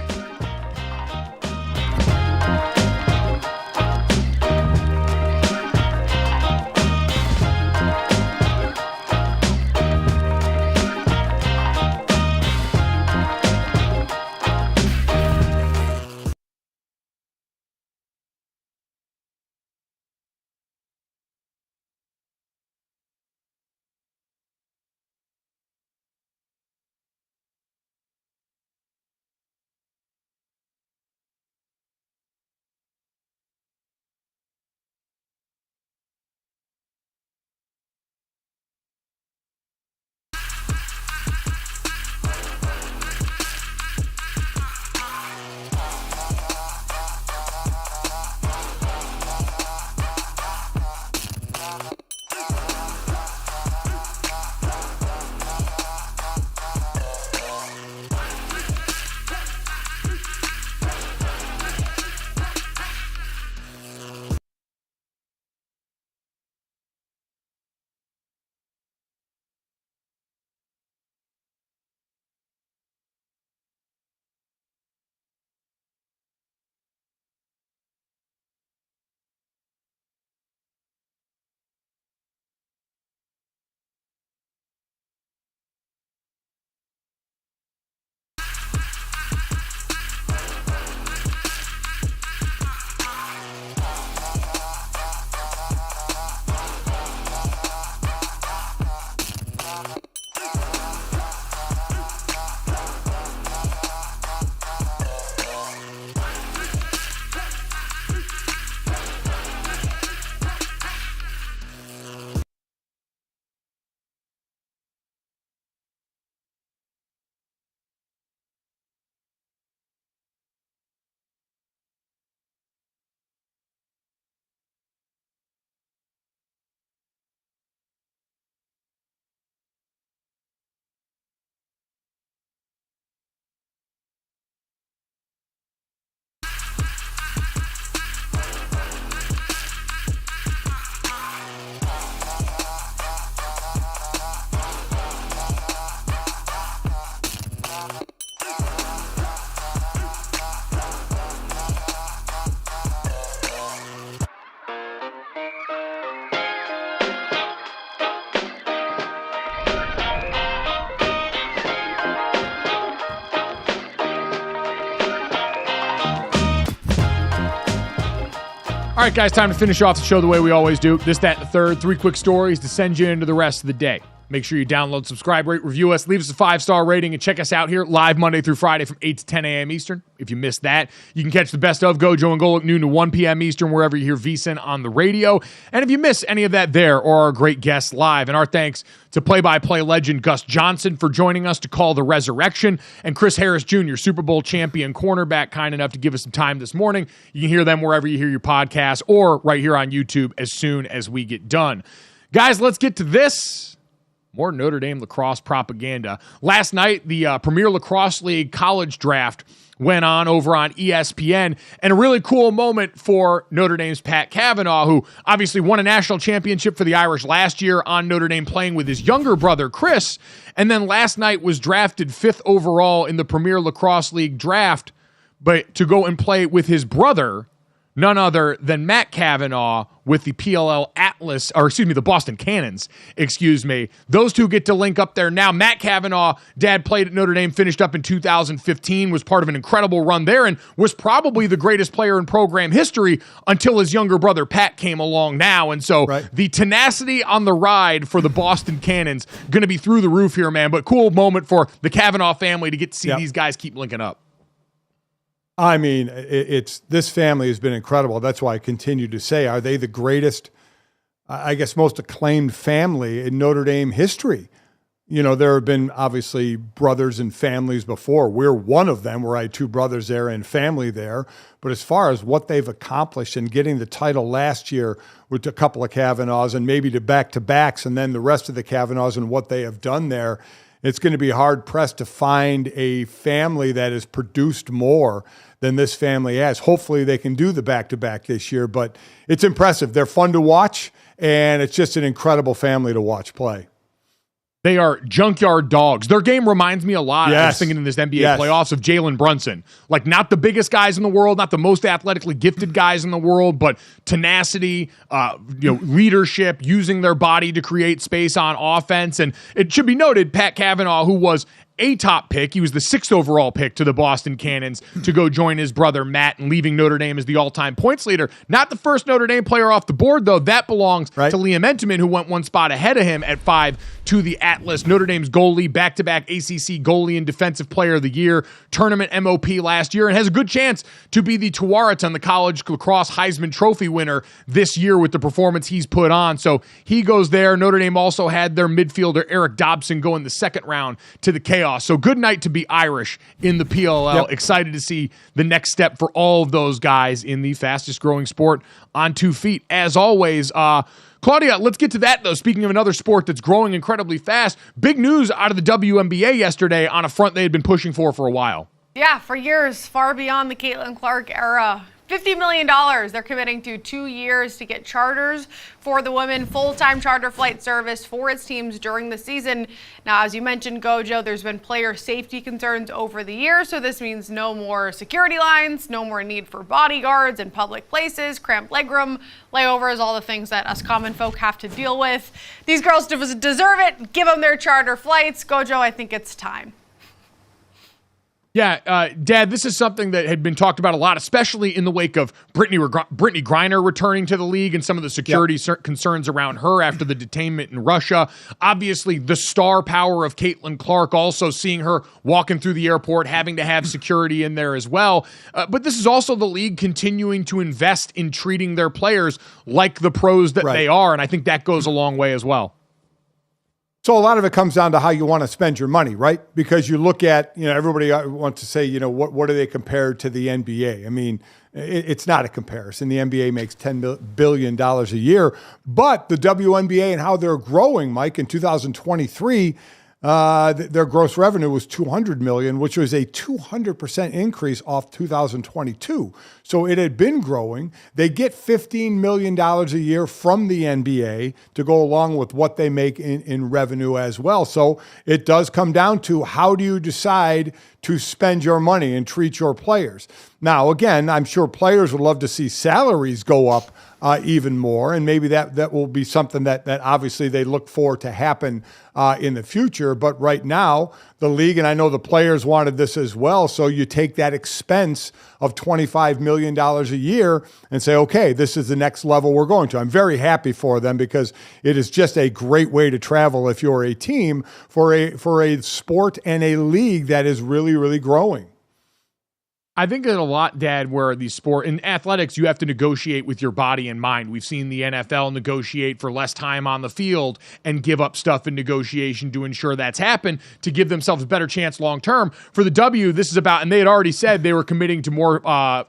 All right, guys, time to finish off the show the way we always do. This, that, and the third. 3 quick stories to send you into the rest of the day. Make sure you download, subscribe, rate, review us, leave us a 5-star rating, and check us out here live Monday through Friday from 8 to 10 a.m. Eastern. If you missed that, you can catch the best of GoJo and Golic noon to 1 p.m. Eastern wherever you hear VSiN on the radio. And if you miss any of that there or our great guests live, and our thanks to play-by-play legend Gus Johnson for joining us to call the resurrection, and Chris Harris Jr., Super Bowl champion cornerback, kind enough to give us some time this morning. You can hear them wherever you hear your podcast or right here on YouTube as soon as we get done. Guys, let's get to this. More Notre Dame lacrosse propaganda. Last night, the Premier Lacrosse League college draft went on over on ESPN, and a really cool moment for Notre Dame's Pat Cavanaugh, who obviously won a national championship for the Irish last year on Notre Dame, playing with his younger brother, Chris, and then last night was drafted 5th overall in the Premier Lacrosse League draft, but to go and play with his brother, none other than Matt Cavanaugh with the the Boston Cannons, Those two get to link up there now. Matt Cavanaugh, dad played at Notre Dame, finished up in 2015, was part of an incredible run there, and was probably the greatest player in program history until his younger brother, Pat, came along now. And so the tenacity on the ride for the Boston Cannons, going to be through the roof here, man. But cool moment for the Cavanaugh family to get to see these guys keep linking up. I mean, this family has been incredible. That's why I continue to say, are they the greatest, I guess, most acclaimed family in Notre Dame history? You know, there have been obviously brothers and families before. We're one of them, where I had 2 brothers there and family there. But as far as what they've accomplished and getting the title last year with a couple of Cavanaughs and maybe to back-to-backs and then the rest of the Cavanaughs and what they have done there, it's going to be hard-pressed to find a family that has produced more than this family has. Hopefully they can do the back-to-back this year, but it's impressive. They're fun to watch, and it's just an incredible family to watch play. They are junkyard dogs. Their game reminds me a lot, I was thinking in this NBA playoffs, of Jalen Brunson. Like, not the biggest guys in the world, not the most athletically gifted guys in the world, but tenacity, leadership, using their body to create space on offense. And it should be noted, Pat Cavanaugh, who was a top pick. He was the 6th overall pick to the Boston Cannons to go join his brother Matt, and leaving Notre Dame as the all-time points leader. Not the first Notre Dame player off the board, though. That belongs to Liam Entenmann, who went one spot ahead of him at 5 to the Atlas. Notre Dame's goalie, back-to-back ACC goalie and defensive player of the year, tournament MOP last year, and has a good chance to be the Tuaraton, the college lacrosse Heisman Trophy winner this year with the performance he's put on. So he goes there. Notre Dame also had their midfielder Eric Dobson go in the 2nd round to the Chaos. So good night to be Irish in the PLL. Excited to see the next step for all of those guys in the fastest growing sport on 2 feet. As always, Claudia, let's get to that, though. Speaking of another sport that's growing incredibly fast, big news out of the WNBA yesterday on a front they had been pushing for a while. Yeah, for years, far beyond the Caitlin Clark era. $50 million they're committing to 2 years to get charters for the women, full-time charter flight service for its teams during the season. Now, as you mentioned, GoJo, there's been player safety concerns over the years, so this means no more security lines, no more need for bodyguards in public places, cramped legroom, layovers, all the things that us common folk have to deal with. These girls deserve it. Give them their charter flights. GoJo, I think it's time. Yeah, Dad, this is something that had been talked about a lot, especially in the wake of Brittany Griner returning to the league and some of the security concerns around her after the detainment in Russia. Obviously, the star power of Caitlin Clark, also seeing her walking through the airport, having to have security in there as well. But this is also the league continuing to invest in treating their players like the pros that they are, and I think that goes a long way as well. So a lot of it comes down to how you want to spend your money, right? Because you look at, everybody wants to say, what do they compare to the NBA? I mean, it's not a comparison. The NBA makes $10 billion a year, but the WNBA and how they're growing, Mike, in 2023, their gross revenue was $200 million, which was a 200% increase off 2022. So it had been growing. They get $15 million a year from the NBA to go along with what they make in revenue as well. So it does come down to, how do you decide to spend your money and treat your players? Now, again, I'm sure players would love to see salaries go up even more, and maybe that will be something that obviously they look for to happen in the future. But right now, the league, and I know the players wanted this as well, so you take that expense of $25 million a year and say, okay, this is the next level we're going to. I'm very happy for them because it is just a great way to travel if you're a team for a sport and a league that is really, really growing. I think that a lot, Dad, where these in athletics, you have to negotiate with your body and mind. We've seen the NFL negotiate for less time on the field and give up stuff in negotiation to ensure that's happened to give themselves a better chance long-term. For the W, this is about, and they had already said they were committing to more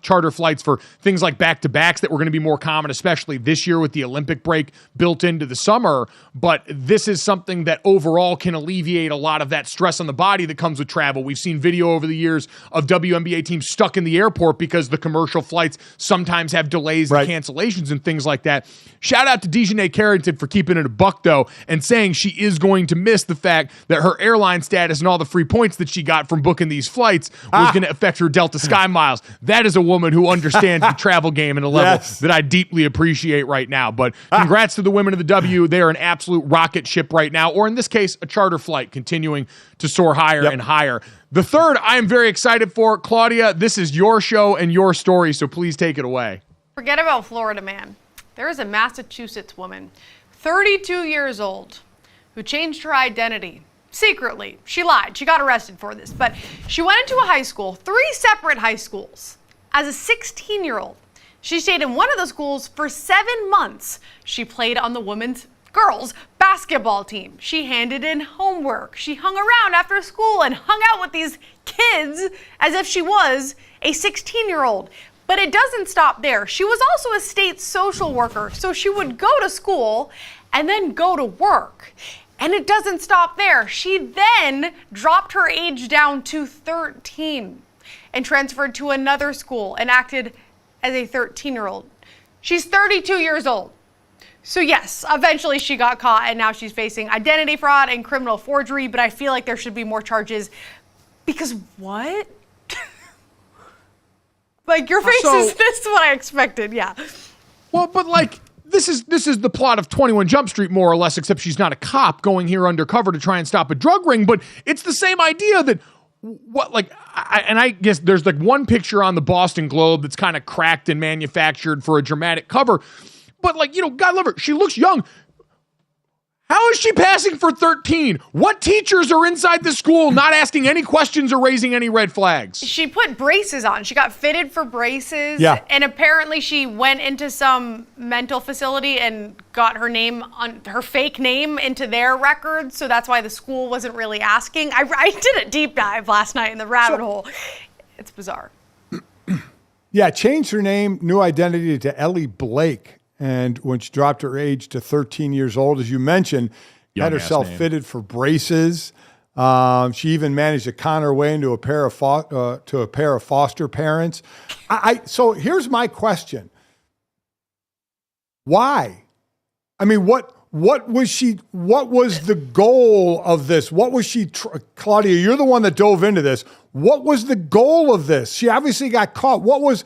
charter flights for things like back-to-backs that were going to be more common, especially this year with the Olympic break built into the summer. But this is something that overall can alleviate a lot of that stress on the body that comes with travel. We've seen video over the years of WNBA teams stuck in the airport because the commercial flights sometimes have delays and cancellations and things like that. Shout out to Dejanay Carrington for keeping it a buck, though, and saying she is going to miss the fact that her airline status and all the free points that she got from booking these flights was going to affect her Delta Sky miles. That is a woman who understands the travel game at a level that I deeply appreciate right now. But congrats to the women of the W. They are an absolute rocket ship right now, or in this case, a charter flight continuing to soar higher and higher. The third I am very excited for. Claudia, this is your show and your story, so please take it away. Forget about Florida, man. There is a Massachusetts woman, 32 years old, who changed her identity secretly. She lied. She got arrested for this, but she went into a high school, 3 separate high schools, as a 16-year-old. She stayed in one of the schools for 7 months. She played on the girls basketball team. She handed in homework. She hung around after school and hung out with these kids as if she was a 16-year-old. But it doesn't stop there. She was also a state social worker, so she would go to school and then go to work. And it doesn't stop there. She then dropped her age down to 13 and transferred to another school and acted as a 13-year-old. She's 32 years old. So yes, eventually she got caught and now she's facing identity fraud and criminal forgery, but I feel like there should be more charges because what? Like your face is this what I expected, yeah. Well, but like this is the plot of 21 Jump Street more or less, except she's not a cop going here undercover to try and stop a drug ring, but it's the same idea that I guess there's like one picture on the Boston Globe that's kind of cracked and manufactured for a dramatic cover. But like, God love her, she looks young. How is she passing for 13? What teachers are inside the school not asking any questions or raising any red flags? She put braces on. She got fitted for braces. Yeah. And apparently she went into some mental facility and got her fake name into their records. So that's why the school wasn't really asking. I did a deep dive last night in the rabbit hole. It's bizarre. Yeah, changed her name, new identity to Ellie Blake. And when she dropped her age to 13 years old, as you mentioned, had herself fitted for braces. She even managed to con her way into a pair of foster parents. So here's my question: why? I mean, what was she? What was the goal of this? What was she? Claudia, you're the one that dove into this. What was the goal of this? She obviously got caught. What was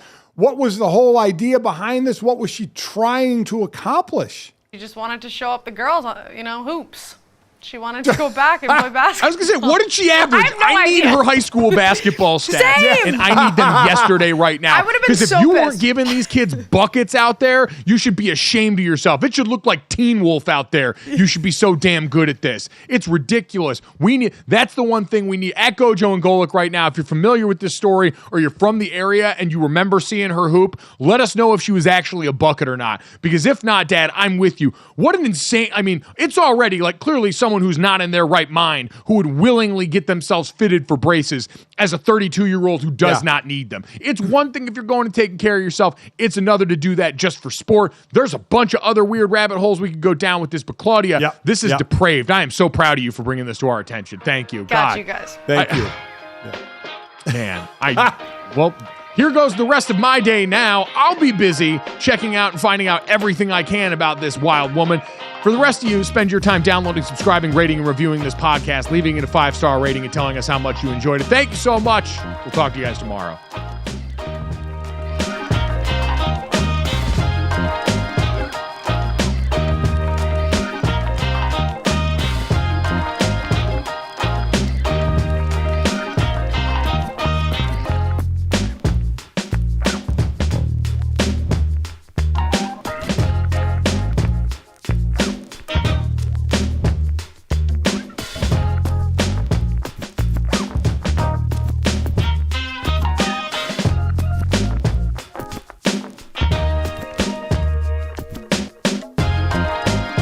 the whole idea behind this? What was she trying to accomplish? She just wanted to show up the girls, hoops. She wanted to go back and play basketball. I was going to say, what did she average? I need her high school basketball stats. Same. And I need them yesterday right now. I would have been so Because if you weren't pissed. giving these kids buckets out there, you should be ashamed of yourself. It should look like Teen Wolf out there. You should be so damn good at this. It's ridiculous. That's the one thing we need. At GoJo and Golic right now, if you're familiar with this story or you're from the area and you remember seeing her hoop, let us know if she was actually a bucket or not. Because if not, Dad, I'm with you. What an insane, it's already like clearly someone who's not in their right mind who would willingly get themselves fitted for braces as a 32-year-old who does not need them. It's one thing if you're going and taking care of yourself. It's another to do that just for sport. There's a bunch of other weird rabbit holes we could go down with this, but Claudia, this is depraved. I am so proud of you for bringing this to our attention. Thank you. Got you guys. Thank you. Man, well, here goes the rest of my day now. I'll be busy checking out and finding out everything I can about this wild woman. For the rest of you, spend your time downloading, subscribing, rating, and reviewing this podcast, leaving it a 5-star rating and telling us how much you enjoyed it. Thank you so much. We'll talk to you guys tomorrow.